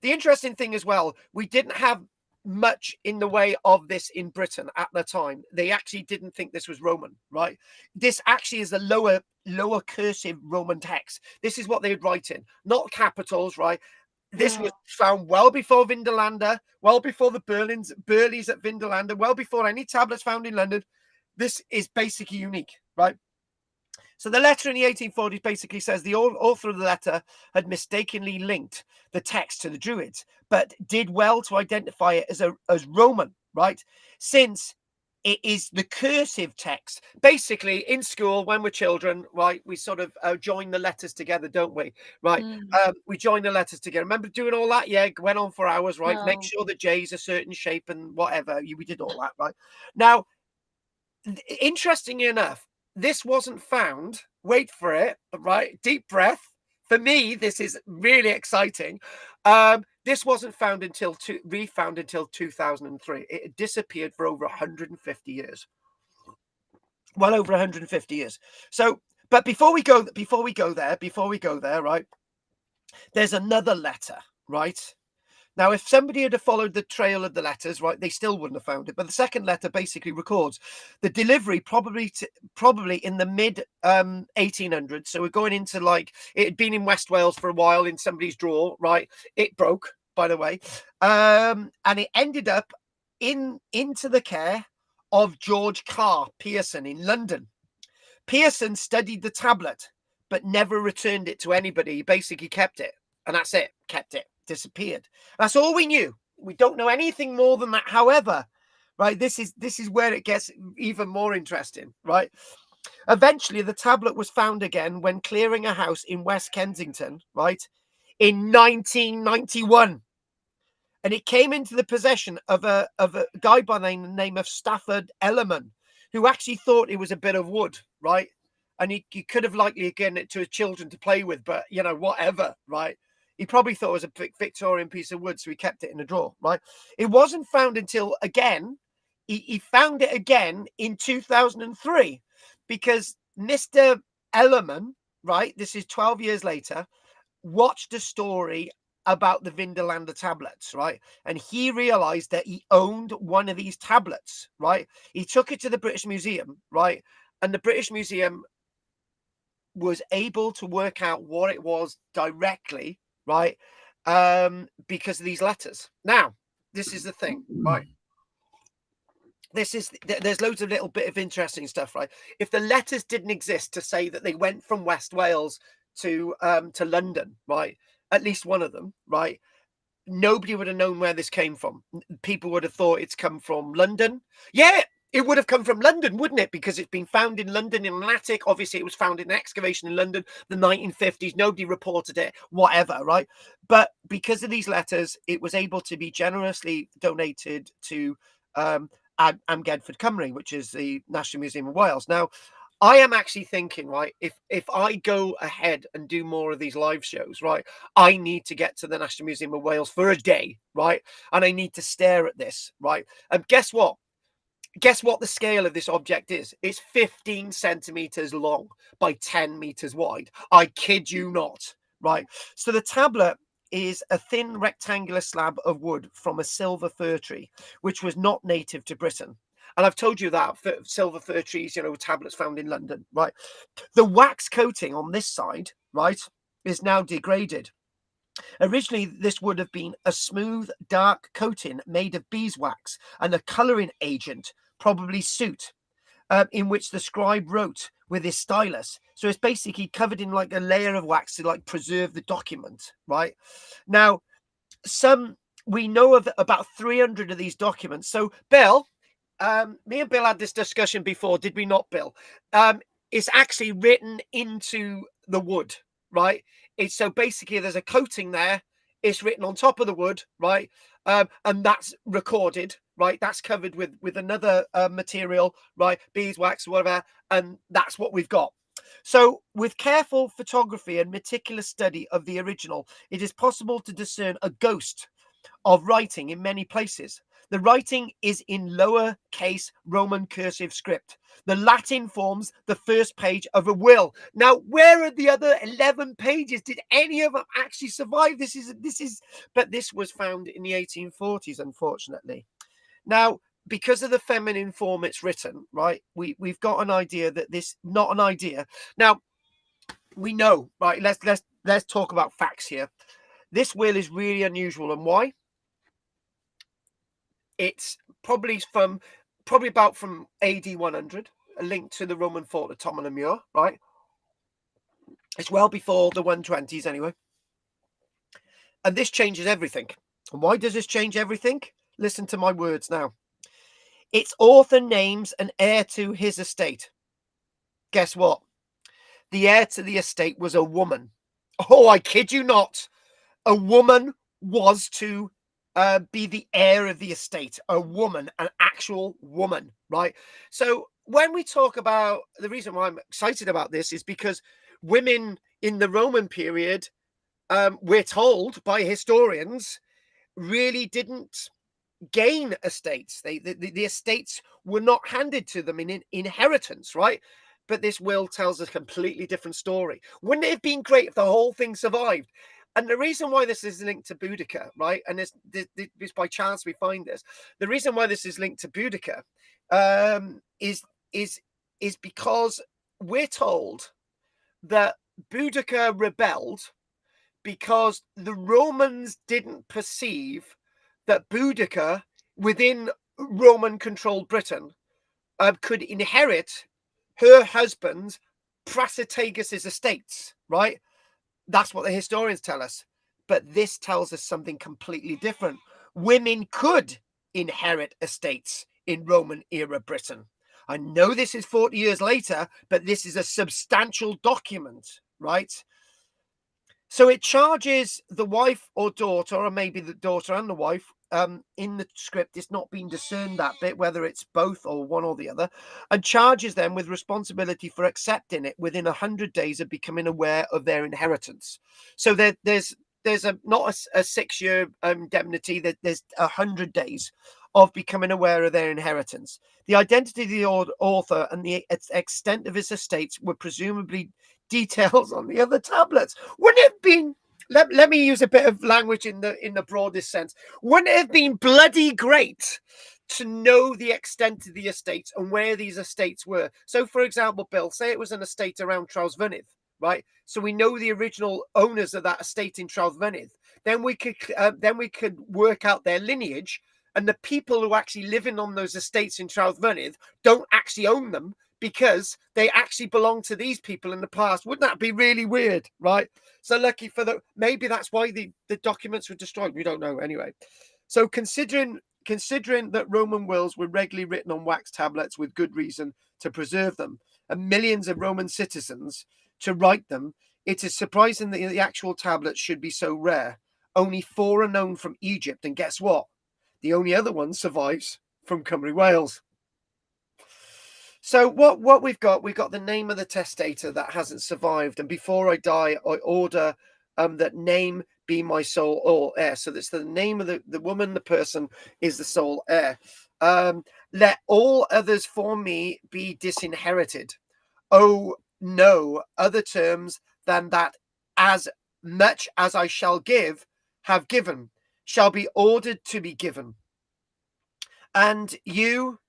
A: the interesting thing as well, we didn't have much in the way of this in Britain at the time. They actually didn't think this was Roman, right? This actually is a lower cursive Roman text. This is what they would write in, not capitals, right? This was found well before Vindolanda, well before the Burleys at Vindolanda, well before any tablets found in London. This is basically unique, right? So the letter in the 1840s basically says the author of the letter had mistakenly linked the text to the Druids, but did well to identify it as Roman, right? Since it is the cursive text. Basically, in school, when we're children, right, we sort of join the letters together, don't we? Right. We join the letters together. Remember doing all that? Yeah, went on for hours, right?
F: No.
A: Make sure that J's a certain shape and whatever. We did all that, right? Now, interestingly enough, this wasn't found. Wait for it, right? Deep breath. For me, this is really exciting. This wasn't found refound until 2003. It had disappeared for over 150 years. Well over 150 years. So, but before we go there, right? There's another letter, right? Now, if somebody had followed the trail of the letters, right, they still wouldn't have found it. But the second letter basically records the delivery probably in the mid 1800s. So we're going into like it had been in West Wales for a while in somebody's drawer, right? It broke, by the way, and it ended up into the care of George Carr Pearson in London. Pearson studied the tablet, but never returned it to anybody. He basically kept it, and that's it. Kept it. Disappeared. That's all we knew. We don't know anything more than that. However, right, this is where it gets even more interesting, right? Eventually, the tablet was found again when clearing a house in West Kensington, right, in 1991, and it came into the possession of a guy by the name of Stafford Ellerman, who actually thought it was a bit of wood, right? And he could have likely given it to his children to play with, but whatever, right? He probably thought it was a Victorian piece of wood, so he kept it in a drawer, right? It wasn't found until, again, he found it again in 2003 because Mr. Ellerman, right, this is 12 years later, watched a story about the Vindolanda tablets, right? And he realized that he owned one of these tablets, right? He took it to the British Museum, right? And the British Museum was able to work out what it was directly, right? Because of these letters. Now, this is the thing, right? There's loads of little bit of interesting stuff, right? If the letters didn't exist to say that they went from West Wales to London, right? At least one of them, right? Nobody would have known where this came from. People would have thought it's come from London. Yeah, it would have come from London, wouldn't it? Because it's been found in London in an attic. Obviously, it was found in an excavation in London, the 1950s. Nobody reported it, whatever, right? But because of these letters, it was able to be generously donated to Amgueddford Cymru, which is the National Museum of Wales. Now, I am actually thinking, right, if I go ahead and do more of these live shows, right, I need to get to the National Museum of Wales for a day, right? And I need to stare at this, right? And guess what? Guess what the scale of this object is? It's 15 centimeters long by 10 meters wide. I kid you not, right? So the tablet is a thin rectangular slab of wood from a silver fir tree, which was not native to Britain. And I've told you that silver fir trees, you know, tablets found in London, right? The wax coating on this side, right, is now degraded. Originally, this would have been a smooth, dark coating made of beeswax and a colouring agent, probably soot, in which the scribe wrote with his stylus. So it's basically covered in like a layer of wax to like preserve the document, right? Now, we know of about 300 of these documents. So, Bill, me and Bill had this discussion before, did we not, Bill? It's actually written into the wood, right? It's so basically there's a coating there. It's written on top of the wood, right? And that's recorded, right? That's covered with another material, right? Beeswax, whatever, and that's what we've got. So, with careful photography and meticulous study of the original, it is possible to discern a ghost of writing in many places. The writing is in lowercase Roman cursive script. The Latin forms the first page of a will. Now, where are the other 11 pages? Did any of them actually survive? But this was found in the 1840s, unfortunately. Now, because of the feminine form it's written, right, we've got an idea that this, not an idea. Now, we know, right, let's talk about facts here. This will is really unusual, and why? It's probably about from AD 100, a link to the Roman fort at Tomonamur, right? It's well before the 120s anyway. And this changes everything. And why does this change everything? Listen to my words now. Its author names an heir to his estate. Guess what? The heir to the estate was a woman. Oh, I kid you not. A woman was to be the heir of the estate, a woman, an actual woman, right? So when we talk about, the reason why I'm excited about this is because women in the Roman period, we're told by historians, really didn't gain estates. The estates were not handed to them in inheritance, right? But this will tells a completely different story. Wouldn't it have been great if the whole thing survived? And the reason why this is linked to Boudica, right? And this by chance we find this. The reason why this is linked to Boudica is because we're told that Boudica rebelled because the Romans didn't perceive that Boudica within Roman-controlled Britain could inherit her husband Prasutagus' estates, right? That's what the historians tell us. But this tells us something completely different. Women could inherit estates in Roman-era Britain. I know this is 40 years later, but this is a substantial document, right? So it charges the wife or daughter, or maybe the daughter and the wife, in the script, it's not been discerned that bit, whether it's both or one or the other, and charges them with responsibility for accepting it within 100 days of becoming aware of their inheritance. So there's not a 6-year indemnity, that there's 100 days of becoming aware of their inheritance. The identity of the author and the extent of his estates were presumably details on the other tablets. Wouldn't it have been, let me use a bit of language in the broadest sense, wouldn't it have been bloody great to know the extent of the estates and where these estates were? So, for example, Bill, say it was an estate around Trawsfynydd, right? So we know the original owners of that estate in Trallfynydd. Then we could work out their lineage, and the people who actually living on those estates in Trallfynydd don't actually own them because they actually belong to these people in the past. Wouldn't that be really weird, right? So lucky for maybe that's why the documents were destroyed. We don't know anyway. So considering that Roman wills were regularly written on wax tablets with good reason to preserve them, and millions of Roman citizens to write them, it is surprising that the actual tablets should be so rare. Only 4 are known from Egypt, and guess what? The only other one survives from Cymru, Wales. So what we've got the name of the testator that hasn't survived, and before I die, I order that name be my sole or heir. So that's the name of the woman, the person is the sole heir. Let all others for me be disinherited. Oh, no other terms than that as much as I shall give, have given, shall be ordered to be given. And you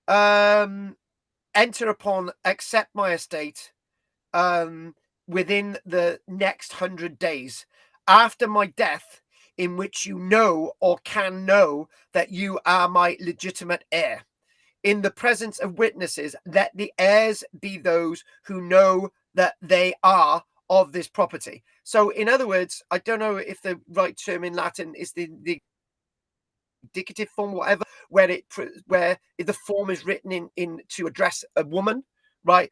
A: enter upon, accept my estate within the next 100 days after my death, in which you know or can know that you are my legitimate heir. In the presence of witnesses, let the heirs be those who know that they are of this property. So in other words, I don't know if the right term in Latin is the indicative form, whatever, where the form is written in to address a woman, right?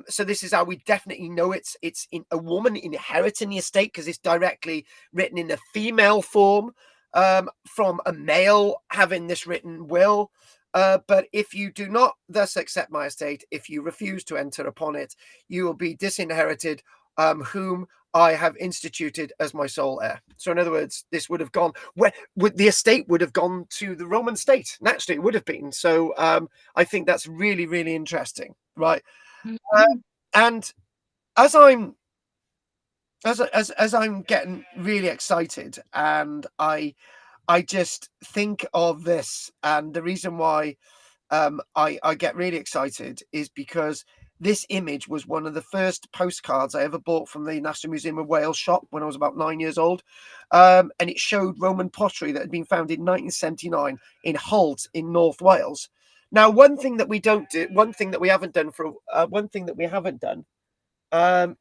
A: So this is how we definitely know it's in a woman inheriting the estate, because it's directly written in a female form from a male having this written will. But if you do not thus accept my estate, if you refuse to enter upon it, you will be disinherited, whom I have instituted as my sole heir. So in other words, this would have gone, the estate would have gone to the Roman state. Naturally, it would have been. So I think that's really, really interesting, right? And as I'm getting really excited, and I just think of this, and the reason why I get really excited is because this image was one of the first postcards I ever bought from the National Museum of Wales shop when I was about 9 years old. And it showed Roman pottery that had been found in 1979 in Holt in North Wales. Now, one thing that we haven't done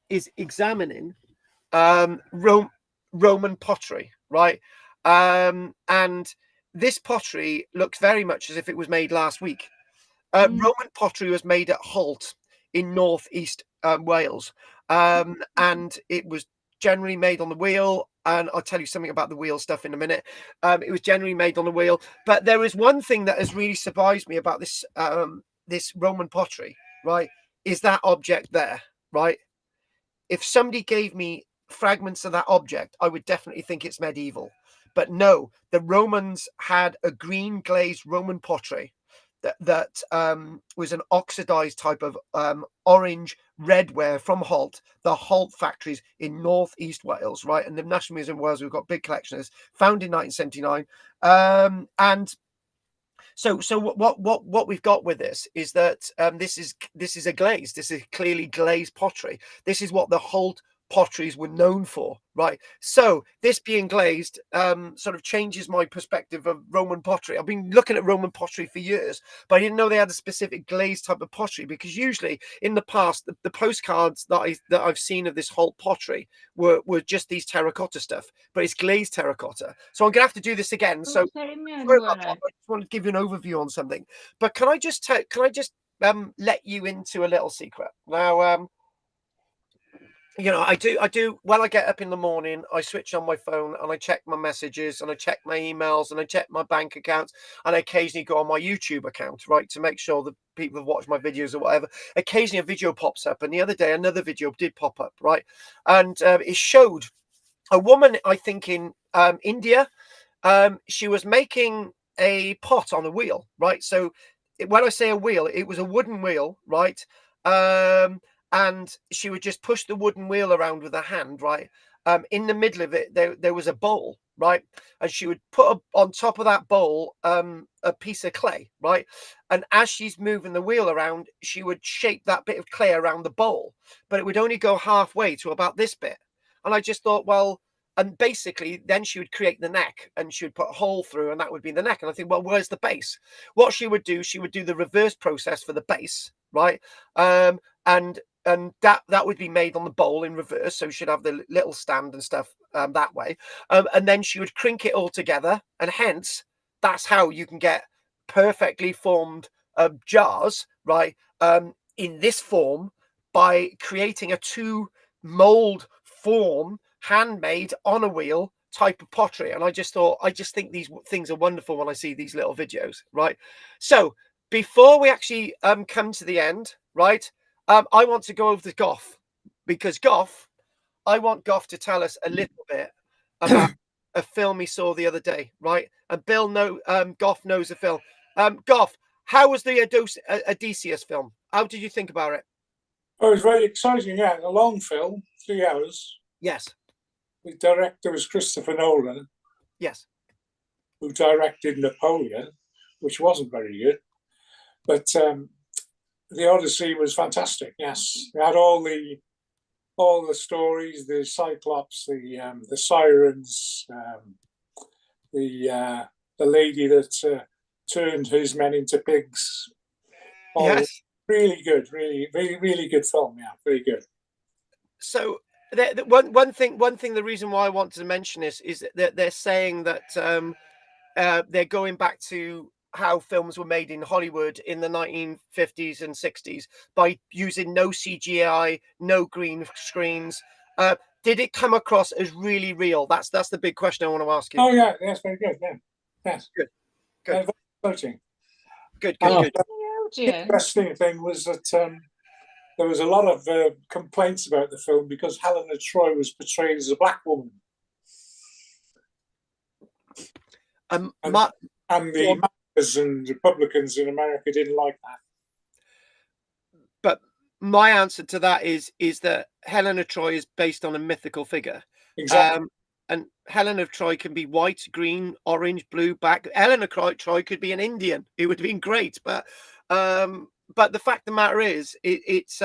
A: is examining Roman pottery, right? And this pottery looks very much as if it was made last week. Roman pottery was made at Holt in northeast Wales, and it was generally made on the wheel. And I'll tell you something about the wheel stuff in a minute. It was generally made on the wheel, but there is one thing that has really surprised me about this this Roman pottery, right? Is that object there, right? If somebody gave me fragments of that object, I would definitely think it's medieval. But no, the Romans had a green glazed Roman pottery that was an oxidized type of orange redware from Holt, the Holt factories in northeast Wales, right? And the National Museum of Wales, we've got big collections, found in 1979. And so what we've got with this is that this is a glaze. This is clearly glazed pottery. This is what the Holt potteries were known for, right? So this being glazed sort of changes my perspective of Roman pottery. I've been looking at Roman pottery for years, but I didn't know they had a specific glazed type of pottery, because usually in the past the postcards that I've seen of this Holt pottery were just these terracotta stuff, but it's glazed terracotta. So I'm gonna have to do this again. So I just want to give you an overview on something, but can I just let you into a little secret now? You know, I do. When I get up in the morning, I switch on my phone and I check my messages and I check my emails and I check my bank accounts, and I occasionally go on my YouTube account, right, to make sure that people have watched my videos or whatever. Occasionally a video pops up, and the other day another video did pop up, right, and it showed a woman, I think in India. She was making a pot on a wheel, right? So when I say a wheel, it was a wooden wheel, right? And she would just push the wooden wheel around with her hand, right? In the middle of it, there was a bowl, right? And she would put on top of that bowl a piece of clay, right? And as she's moving the wheel around, she would shape that bit of clay around the bowl, but it would only go halfway to about this bit. And I just thought, well, and basically then she would create the neck and she would put a hole through and that would be the neck. And I think, well, where's the base? What she would do the reverse process for the base, right? And that would be made on the bowl in reverse, so she'd have the little stand and stuff that way, and then she would crink it all together, and hence that's how you can get perfectly formed jars, right, in this form, by creating a 2 mold form, handmade on a wheel type of pottery. And I just think these things are wonderful when I see these little videos, right? So before we actually come to the end, right, I want to go over to Goff, because I want Goff to tell us a little bit about a film he saw the other day, right? And Goff knows the film. Goff, how was the Odysseus film? How did you think about it?
D: Oh, it was very exciting, yeah. A long film, 3 hours.
A: Yes.
D: The director was Christopher Nolan.
A: Yes.
D: Who directed Napoleon, which wasn't very good. But the Odyssey was fantastic, yes. It had all the stories, the Cyclops, the sirens, the lady that turned his men into pigs.
A: Yes.
D: Really good, really good film. Yeah, very good.
A: So one thing, the reason why I wanted to mention this is that they're saying that they're going back to how films were made in Hollywood in the 1950s and 60s by using no CGI, no green screens. Did it come across as really real? That's the big question I want to ask you.
D: Oh yeah, that's very good. Yeah, yes,
A: good.
D: Very exciting.
A: Good.
D: The interesting thing was that there was a lot of complaints about the film because Helena Troy was portrayed as a black woman. And the Democrats and Republicans in America didn't like that.
A: But my answer to that is that Helena Troy is based on a mythical figure.
D: Exactly.
A: And Helena of Troy can be white, green, orange, blue, black. Helena Troy could be an Indian. It would have been great. But the fact of the matter is, it's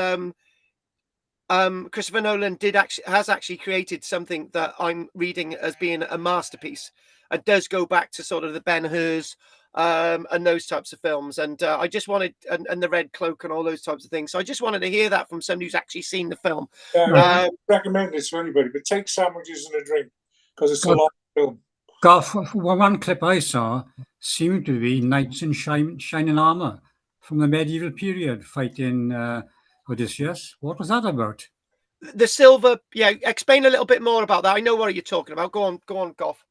A: Christopher Nolan has actually created something that I'm reading as being a masterpiece. It does go back to sort of the Ben-Hurs and those types of films. And I just wanted, and the Red Cloak and all those types of things. So I just wanted to hear that from somebody who's actually seen the film.
D: I recommend it to anybody, but take sandwiches and a drink because it's a long film.
C: Goff, one clip I saw seemed to be knights in shining armor from the medieval period fighting Odysseus. What was that about?
A: The silver, yeah. Explain a little bit more about that. I know what you're talking about. Go on, Goff.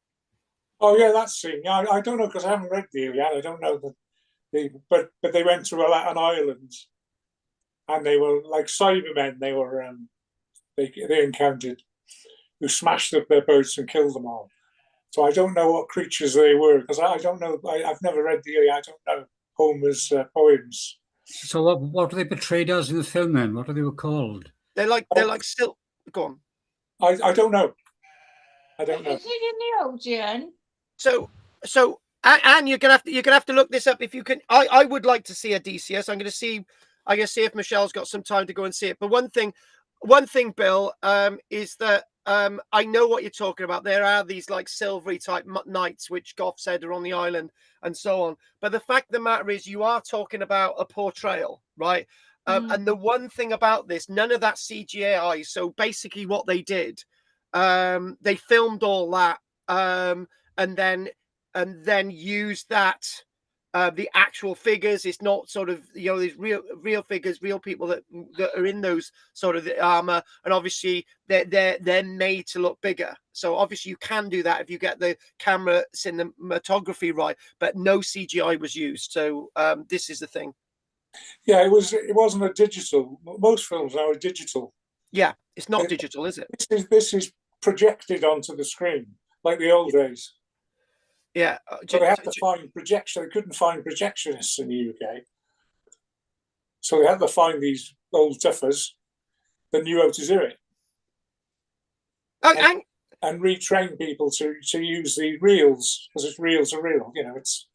D: Oh yeah, that scene. Yeah, I don't know because I haven't read the Iliad. I don't know but they went to an island, and they were like Cybermen. They were they encountered who smashed up their boats and killed them all. So I don't know what creatures they were because I don't know. I've never read the Iliad. I don't know Homer's poems.
C: So what were they portrayed as in the film then? What are they called?
A: They're like still. Go on.
D: I don't know. I don't know.
F: Is it in the Ocean?
A: So Anne, you're gonna have to look this up if you can. I would like to see Odysseus. I'm gonna see if Michelle's got some time to go and see it. But one thing, Bill, is that I know what you're talking about. There are these like silvery type knights, which Goff said are on the island and so on. But the fact of the matter is, you are talking about a portrayal, right? And the one thing about this, none of that CGI. So basically, what they did, they filmed all that, and then use that. The actual figures, it's not sort of, these real figures, real people that are in those sort of the armor, and obviously they're made to look bigger. So obviously you can do that if you get the camera cinematography right, but no CGI was used. So this is the thing.
D: Yeah, it wasn't a digital. Most films now are digital.
A: Yeah, it's not digital, is it?
D: This is projected onto the screen like the old days.
A: Yeah.
D: So they had to find projection. They couldn't find projectionists in the UK. So they had to find these old duffers that knew how to do it. and retrain people to use the reels, because it's reel to reel. You know, it's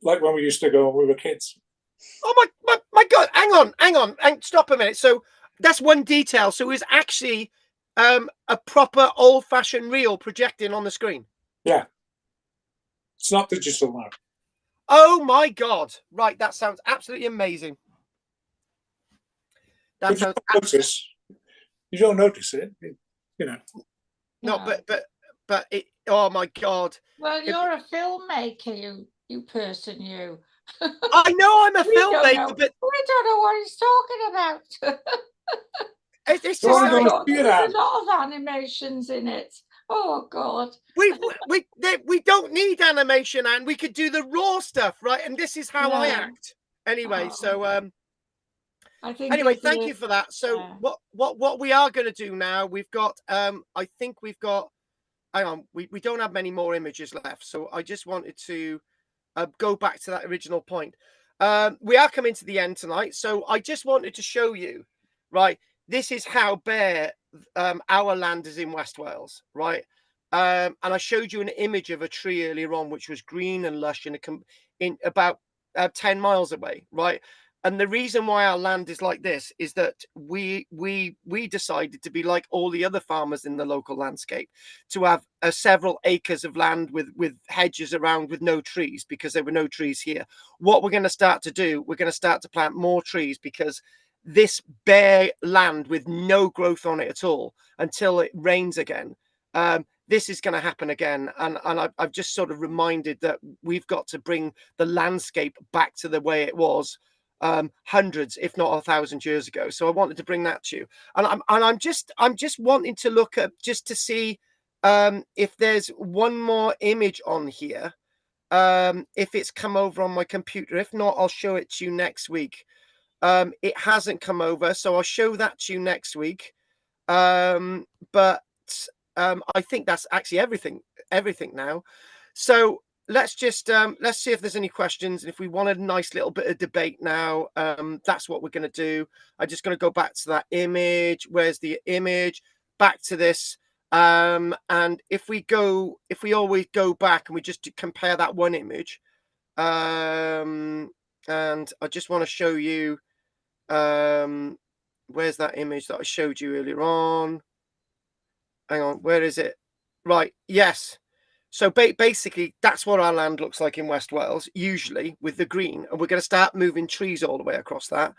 D: like when we used to go when we were kids.
A: Oh my God! Hang on, stop a minute. So that's one detail. So it's actually a proper old-fashioned reel projecting on the screen.
D: Yeah, it's not digital now.
A: Oh my God! Right, that sounds absolutely amazing. That sounds.
D: You don't notice it, you know.
A: No, but it. Oh my God!
F: Well, you're a filmmaker, you person, you.
A: I know I'm a
F: We don't
A: filmmaker,
F: know.
A: but
F: We don't know what he's talking about.
A: it's just
D: Go on,
F: I
D: go
F: thought
D: see
F: there
D: it,
F: was
D: Anne.
F: a lot of animations in it. Oh God.
A: we don't need animation, and we could do the raw stuff, right? And this is how I
F: Yeah.
A: act anyway.
F: Oh.
A: So
F: I think
A: anyway,
F: it's
A: thank you for that. So
F: yeah.
A: what we are going to do now, we've got I think we've got, hang on, we don't have many more images left, so I just wanted to go back to that original point. We are coming to the end tonight, so I just wanted to show you, right, this is how bare our land is in West Wales, right? And I showed you an image of a tree earlier on which was green and lush in about 10 miles away, right? And the reason why our land is like this is that we decided to be like all the other farmers in the local landscape, to have several acres of land with hedges around with no trees, because there were no trees here. What we're going to start to do, we're going to start to plant more trees, because this bare land with no growth on it at all until it rains again, this is going to happen again. And I've just sort of reminded that we've got to bring the landscape back to the way it was hundreds, if not 1,000 years ago. So I wanted to bring that to you, and I'm just wanting to look at, just to see if there's one more image on here, if it's come over on my computer. If not, I'll show it to you next week. It hasn't come over, so I'll show that to you next week. But I think that's actually everything now. So let's just let's see if there's any questions. And if we want a nice little bit of debate now, that's what we're going to do. I'm just going to go back to that image. Where's the image? Back to this. And if we always go back and we just compare that one image, and I just want to show you, where's that image that I showed you earlier on? Hang on, where is it? Right, yes. So basically, that's what our land looks like in West Wales, usually with the green. And we're going to start moving trees all the way across that.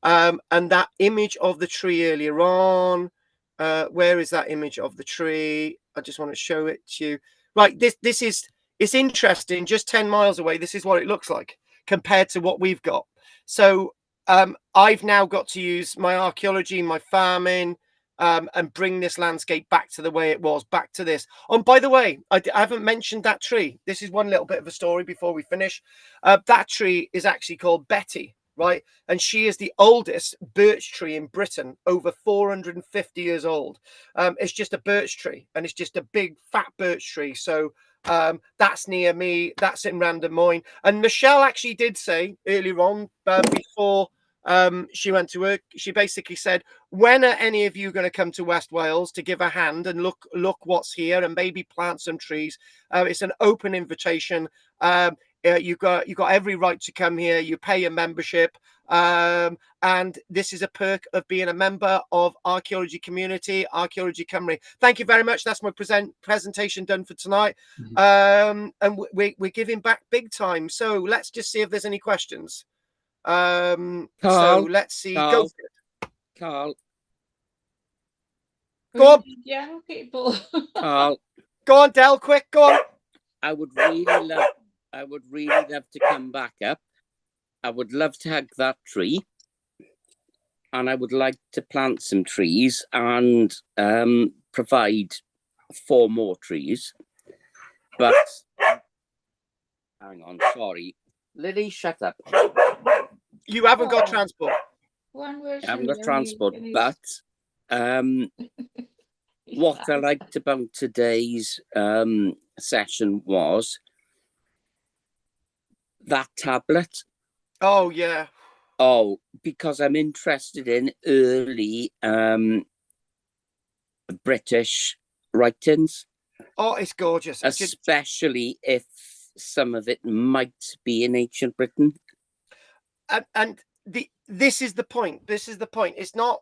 A: And that image of the tree earlier on, where is that image of the tree? I just want to show it to you. Right, it's interesting. Just 10 miles away, this is what it looks like compared to what we've got. So I've now got to use my archaeology, my farming, and bring this landscape back to the way it was, back to this. Oh, by the way, I haven't mentioned that tree. This is one little bit of a story before we finish. That tree is actually called Betty, right? And she is the oldest birch tree in Britain, over 450 years old. It's just a birch tree, and it's just a big fat birch tree. So that's near me. That's in Randamoyne. And Michelle actually did say earlier on, before she went to work, she basically said, when are any of you going to come to West Wales to give a hand and look what's here and maybe plant some trees? It's an open invitation. You got every right to come here. You pay a membership, and this is a perk of being a member of Archaeology Community, Archaeology Cymru. Thank you very much. That's my presentation done for tonight. And we're giving back big time. So let's just see if there's any questions.
G: Carl,
A: so let's see.
G: Carl,
A: Go
F: We
A: on.
F: need young people.
G: Carl,
A: Go on, Del, quick, go on.
G: I would really love to come back up. I would love to hug that tree, and I would like to plant some trees and provide 4 more trees. But hang on, sorry, Lily, shut up.
A: You haven't got transport.
F: One word.
G: I haven't got transport, but what I liked about today's session was that tablet.
A: Oh, yeah.
G: Oh, because I'm interested in early British writings.
A: Oh, it's gorgeous.
G: Especially if some of it might be in ancient Britain.
A: And this is the point. This is the point. It's not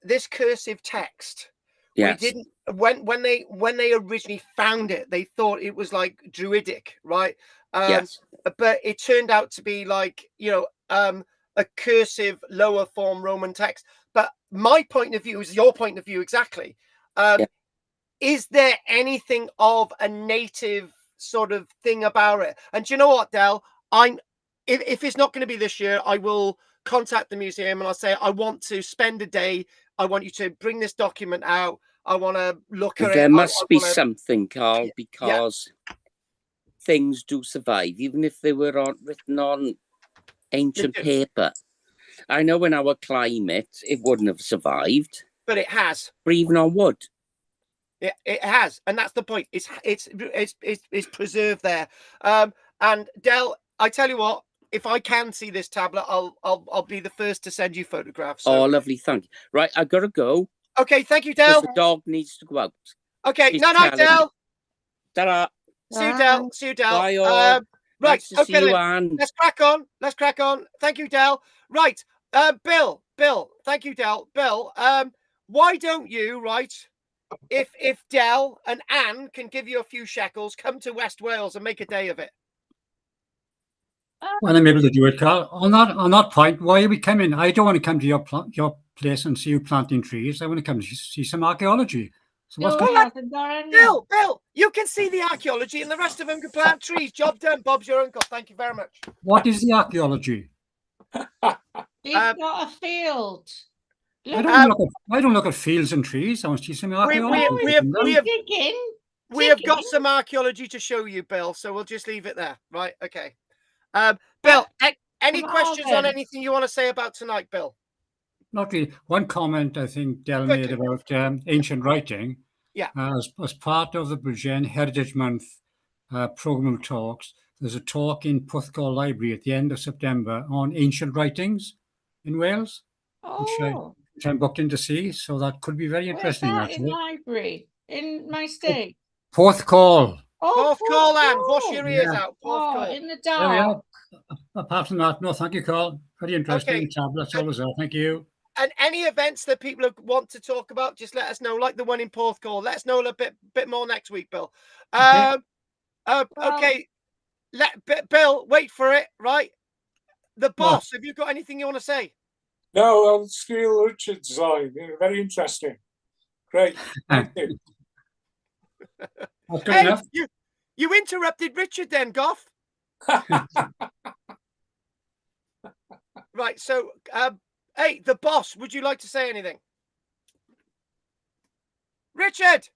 A: this cursive text.
G: Yes.
A: We didn't when they originally found it, they thought it was like Druidic, right?
G: Yes.
A: But it turned out to be like, you know, a cursive lower form Roman text. But my point of view is your point of view exactly.
G: Yeah.
A: Is there anything of a native sort of thing about it? And do you know what, Del? If it's not going to be this year, I will contact the museum and I'll say, I want to spend a day. I want you to bring this document out. I want to look at it.
G: There must be something, Carl, because things do survive, even if they were written on ancient paper. I know in our climate, it wouldn't have survived.
A: But it has.
G: Or even on wood.
A: Yeah, it has. And that's the point. It's preserved there. And Del, I tell you what, if I can see this tablet, I'll be the first to send you photographs. So.
G: Oh, lovely, thank you. Right, I gotta go.
A: Okay, thank you, Del.
G: The dog needs to go out.
A: Okay, night, Del.
G: Ta-da.
A: See you, Del. See you, Del.
G: Bye, all.
A: Right,
G: nice to see you,
A: Anne. Let's crack on. Let's crack on. Thank you, Del. Right, Bill. Thank you, Del. Bill. Why don't you, right? If Del and Anne can give you a few shekels, come to West Wales and make a day of it.
C: Well, I'm able to do it, Carl. On that point, why are we coming? I don't want to come to your place and see you planting trees. I want to come to see some archaeology. So what's going
A: on? Bill, you can see the archaeology and the rest of them can plant trees. Job done. Bob's your uncle. Thank you very much.
C: What is the archaeology?
F: He's got a field.
C: I don't look at fields and trees. I want to see some archaeology.
A: We have got some archaeology to show you, Bill. So we'll just leave it there. Right. Okay. Bill, any questions on anything you want to say about tonight, Bill?
C: Not really. One comment I think Del made about ancient writing.
A: Yeah.
C: As part of the Bridgend Heritage Month program talks, there's a talk in Porthcawl Library at the end of September on ancient writings in Wales, which I'm booked in to see. So that could be very interesting.
F: Where's that in library in my state?
C: Porthcawl.
A: Porthcawl, Anne. Wash your ears out. Porthcawl.
F: In the dark.
C: Apart from that, no, thank you, Carl. Very interesting.
A: Okay.
C: Tablets always there. Thank you.
A: And any events that people want to talk about, just let us know. Like the one in Porthcawl. Let us know a bit more next week, Bill. Okay. Bill, wait for it. Right. The boss. Have you got anything you want to say?
D: No, I'll steal Richard's line. Very interesting. Great. Thank you.
A: Hey, you interrupted Richard then, Goff. Right. So, hey, the boss, would you like to say anything? Richard!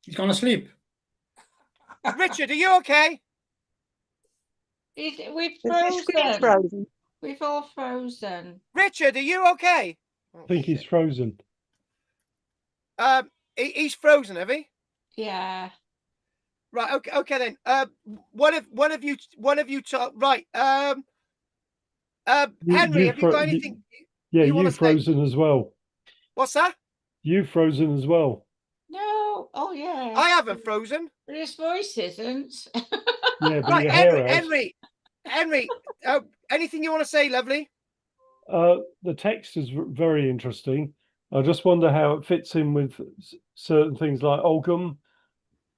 C: He's gone to sleep.
A: Richard, are you okay?
F: We've frozen. We've all frozen.
A: Richard, are you okay?
E: I think he's frozen.
A: He's frozen, have he?
F: Yeah.
A: Right. Okay then. One of you talk. Right. Henry, have you got anything?
E: You've frozen as well.
A: What's that?
E: You've frozen as well.
F: No. Oh yeah.
A: I haven't frozen.
F: But his voice isn't.
E: Yeah, but
A: right,
E: your hair
A: Henry. Anything you want to say, lovely?
E: The text is very interesting. I just wonder how it fits in with certain things like Ogham,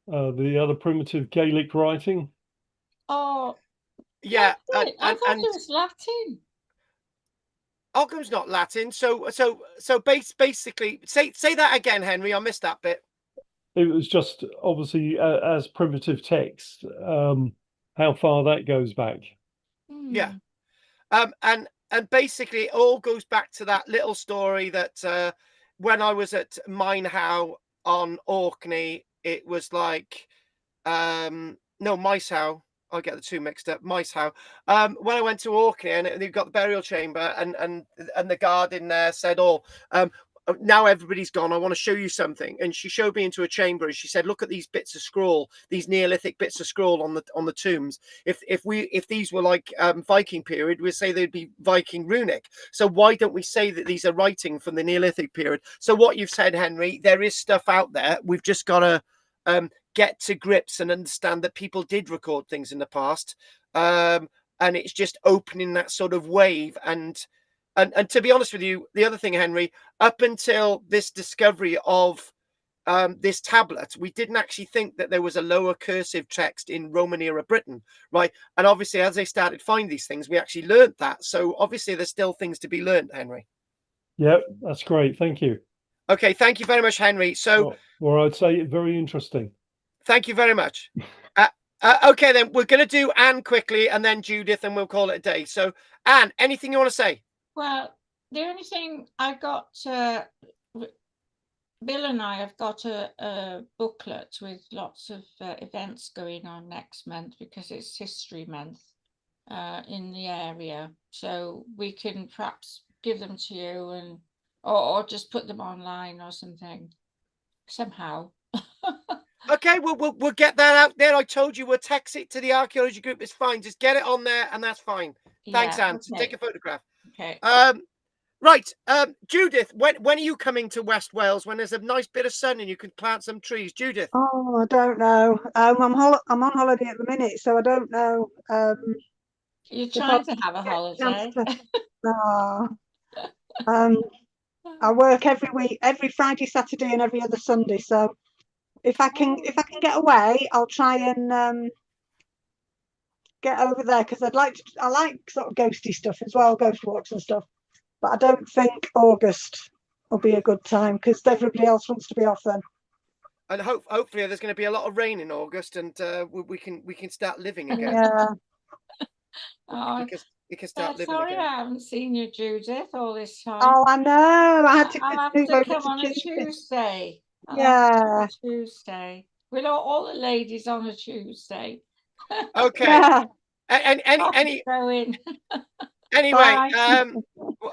E: the other primitive Gaelic writing.
F: Oh,
A: yeah.
F: I thought it was Latin.
A: Ogham's not Latin. So basically, say that again, Henry. I missed that bit.
E: It was just obviously as primitive text. How far that goes back?
A: Yeah. And basically it all goes back to that little story that when I was at Minehow on Orkney, it was like no, Micehow. I get the two mixed up. Micehow. When I went to Orkney and they've got the burial chamber and the guard in there said, now everybody's gone. I want to show you something. And she showed me into a chamber and she said, look at these bits of scroll, these Neolithic bits of scroll on the tombs. If these were like Viking period, we'd say they'd be Viking runic. So why don't we say that these are writing from the Neolithic period? So what you've said, Henry, there is stuff out there. We've just got to get to grips and understand that people did record things in the past. And it's just opening that sort of wave. And to be honest with you, the other thing, Henry, up until this discovery of this tablet, we didn't actually think that there was a lower cursive text in Roman era Britain, right? And obviously, as they started finding these things, we actually learned that. So obviously, there's still things to be learned, Henry.
E: Yep, that's great. Thank you.
A: Okay, thank you very much, Henry. So,
E: well, I'd say very interesting.
A: Thank you very much. Okay, then we're going to do Anne quickly and then Judith, and we'll call it a day. So, Anne, anything you want to say?
F: Well, the only thing I got, Bill and I have got a booklet with lots of events going on next month because it's History Month in the area. So we can perhaps give them to you and or just put them online or something somehow.
A: Okay, we'll get that out there. I told you we'll text it to the archaeology group. It's fine. Just get it on there, and that's fine. Thanks, Anne.
F: Okay.
A: Take a photograph.
F: Okay.
A: Right. Judith, when are you coming to West Wales? When there's a nice bit of sun and you can plant some trees, Judith?
H: Oh, I don't know. I'm on holiday at the minute, so I don't know.
F: You're trying to have a holiday.
H: I work every week, every Friday, Saturday, and every other Sunday. So if I can get away, I'll try and get over there because I like sort of ghosty stuff as well, ghost walks and stuff. But I don't think August will be a good time because everybody else wants to be off then.
A: And hopefully there's going to be a lot of rain in August, and we can start living again.
H: Yeah.
A: We can start living
F: sorry
A: again.
F: I haven't seen you, Judith, all this time.
H: Oh, I know. I had to
F: I'll
H: move
F: have to
H: over
F: come on a
H: Tuesday.
F: Tuesday.
H: Yeah.
F: Tuesday. With all the ladies on a Tuesday.
A: Okay.
H: Yeah.
A: Anyway,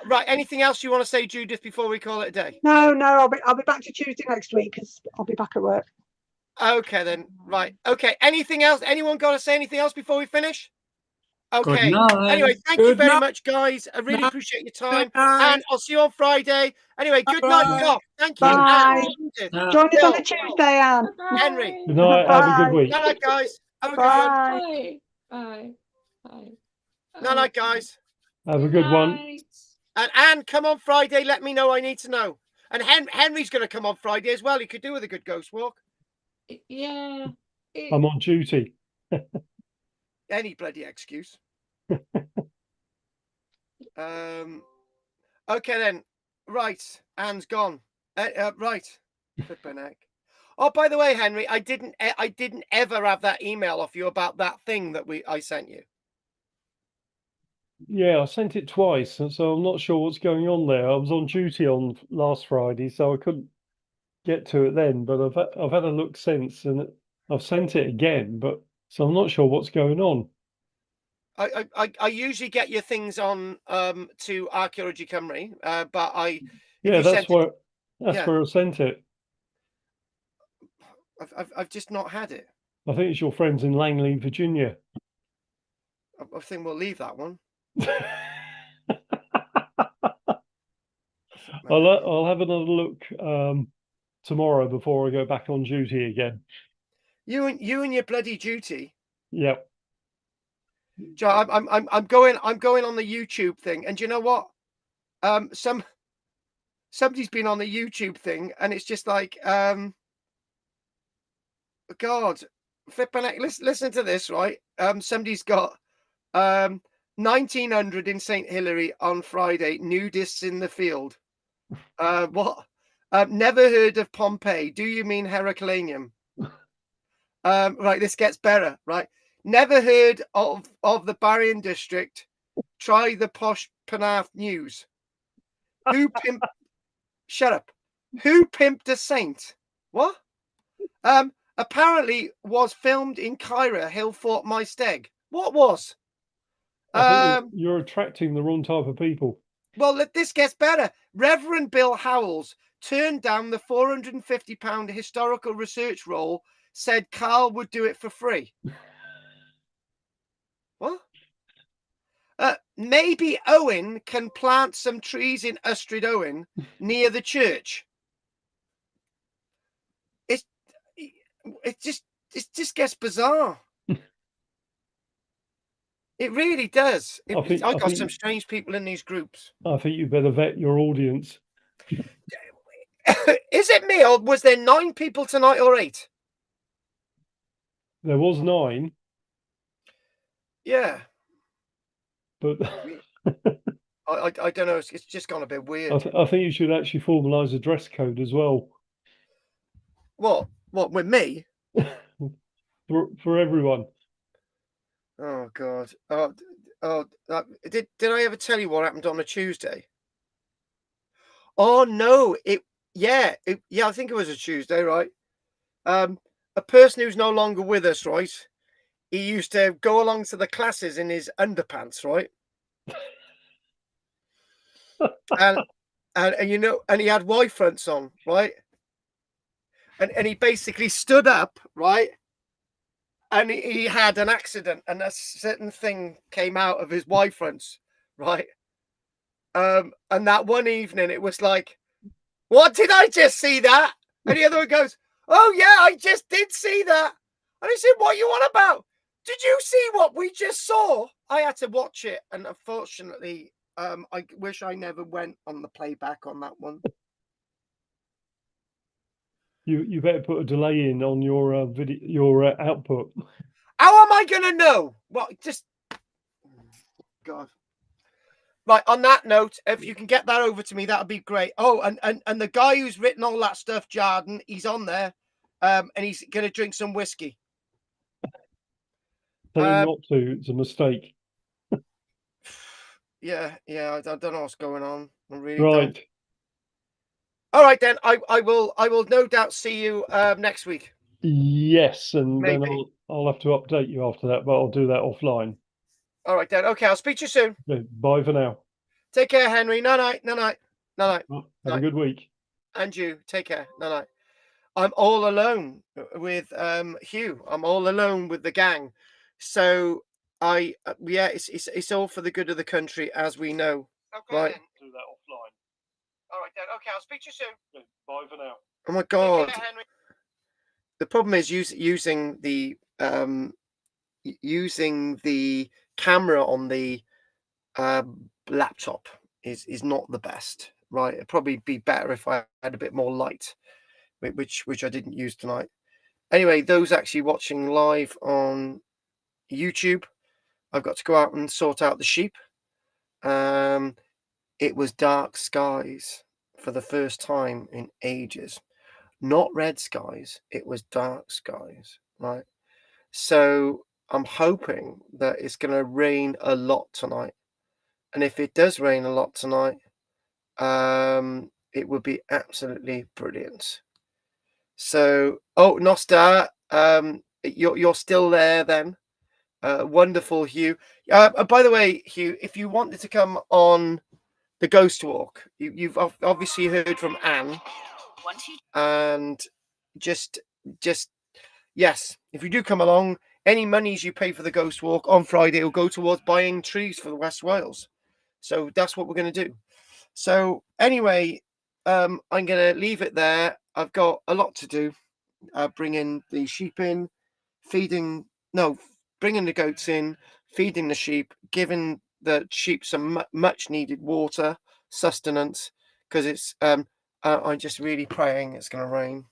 A: right. Anything else you want to say, Judith, before we call it a day?
H: No, I'll be back to Tuesday next week because I'll be back at work.
A: Okay, then. Right. Okay. Anything else? Anyone got to say anything else before we finish? Okay. Anyway, thank you very much, guys. I really appreciate your time. And I'll see you on Friday. Anyway, good night, Goff. Thank you.
H: Bye. Join us on a Tuesday, Anne.
A: Henry.
E: Good night. Have a good week.
A: Good night, guys. Have a good
H: one.
F: Bye.
A: Good night, guys.
E: Have a good one.
A: And Anne, come on Friday. Let me know. I need to know. And Henry's going to come on Friday as well. He could do with a good ghost walk.
F: Yeah.
E: I'm on duty.
A: Any bloody excuse. Okay then. Right. Anne's gone. Right. Flippin' heck. Oh, by the way, Henry, I didn't ever have that email off you about that thing that I sent you.
E: Yeah, I sent it twice, so I'm not sure what's going on there. I was on duty on last Friday, so I couldn't get to it then. But I've had a look since, and I've sent it again. But so I'm not sure what's going on.
A: I usually get your things on to Archaeology Cymru, but
E: that's where I sent it.
A: I've just not had it.
E: I think it's your friends in Langley, Virginia.
A: I think we'll leave that one.
E: I'll have another look tomorrow before I go back on duty again.
A: You and your bloody duty.
E: Yep.
A: Joe, I'm going on the YouTube thing, and do you know what? Somebody's been on the YouTube thing, and it's just like God, flipping heck, listen to this, right? Somebody's got 1900 in St. Hilary on Friday, nudists in the field. What? Never heard of Pompeii. Do you mean Heracleum? Right, this gets better, right? Never heard of the Barrian district. Try the posh Penarth news. Who pimped? Shut up. Who pimped a saint? What? Apparently was filmed in Cairo, Hillfort, Maesteg. What was?
E: I think you're attracting the wrong type of people.
A: Well, this gets better. Reverend Bill Howells turned down the £450 historical research role, said Karl would do it for free. What? Maybe Owen can plant some trees in Ystrad Owen near the church. It just gets bizarre. It really does. I got some strange people in these groups.
E: I think you better vet your audience.
A: Is it me, or was there 9 people tonight, or 8?
E: There was 9.
A: Yeah.
E: But
A: I don't know. It's just gone a bit weird.
E: I think you should actually formalise a dress code as well.
A: What with me?
E: for everyone.
A: Oh God. Did I ever tell you what happened on a Tuesday? Oh no, I think it was a Tuesday, right? A person who's no longer with us, right? He used to go along to the classes in his underpants, right? and and he had Y fronts on, right? And he basically stood up, right? And he had an accident, and a certain thing came out of his Y fronts, right? And that one evening, it was like, what did I just see that? And the other one goes, oh yeah, I just did see that. And I said, what are you on about? Did you see what we just saw? I had to watch it, and unfortunately, I wish I never went on the playback on that one.
E: You better put a delay in on your video, your output.
A: How am I gonna know? Well, just God. Right, on that note, if you can get that over to me, that would be great. Oh, and the guy who's written all that stuff, Jarden, he's on there, and he's gonna drink some whiskey.
E: Tell him not to. It's a mistake.
A: Yeah, I don't know what's going on. I really
E: Right.
A: don't. All right, then. I will no doubt see you next week.
E: Yes, and
A: Maybe.
E: then I'll have to update you after that, but I'll do that offline.
A: All right, then. Okay, I'll speak to you soon.
E: Okay, bye for now.
A: Take care, Henry. Night.
E: Have a good week.
A: And you. Take care. Night. I'm all alone with Hugh. I'm all alone with the gang. So it's all for the good of the country, as we know. Okay, right.
E: Then. Do that offline.
A: All right, then. Okay, I'll speak to you soon.
E: Okay, bye for now.
A: Oh my God. Care, Henry. The problem is using the camera on the laptop is not the best, right? It'd probably be better if I had a bit more light, which I didn't use tonight. Anyway, those actually watching live on YouTube, I've got to go out and sort out the sheep. It was dark skies for the first time in ages. Not red skies, it was dark skies, right? So I'm hoping that it's going to rain a lot tonight. And if it does rain a lot tonight, it would be absolutely brilliant. So, Nostar, you're still there then. Wonderful, Hugh. By the way, Hugh, if you wanted to come on the Ghost Walk, you've obviously heard from Anne, and just yes, if you do come along, any monies you pay for the Ghost Walk on Friday will go towards buying trees for the West Wales. So that's what we're going to do. So anyway, I'm going to leave it there. I've got a lot to do. Bringing the sheep in, bringing the goats in, feeding the sheep, giving the sheep some much needed water, sustenance, because it's I'm just really praying it's going to rain.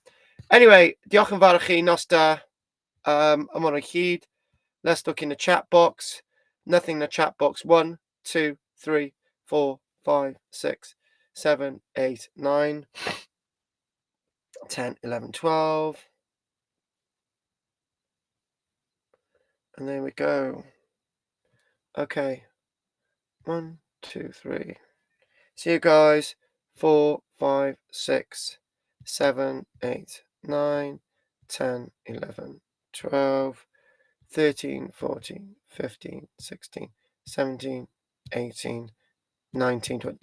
A: Anyway, diolch yn fawr chi, Nostar. I'm on a heed. Let's look in the chat box. Nothing in the chat box. 1, 2, 3, 4, 5, 6, 7, 8, 9, 10, 11, 12. And there we go. Okay. 1, 2, 3. See you guys. 4, 5, 6, 7, 8, 9, 10, 11, 12, 13, 14, 15, 16, 17, 18, 19, 20.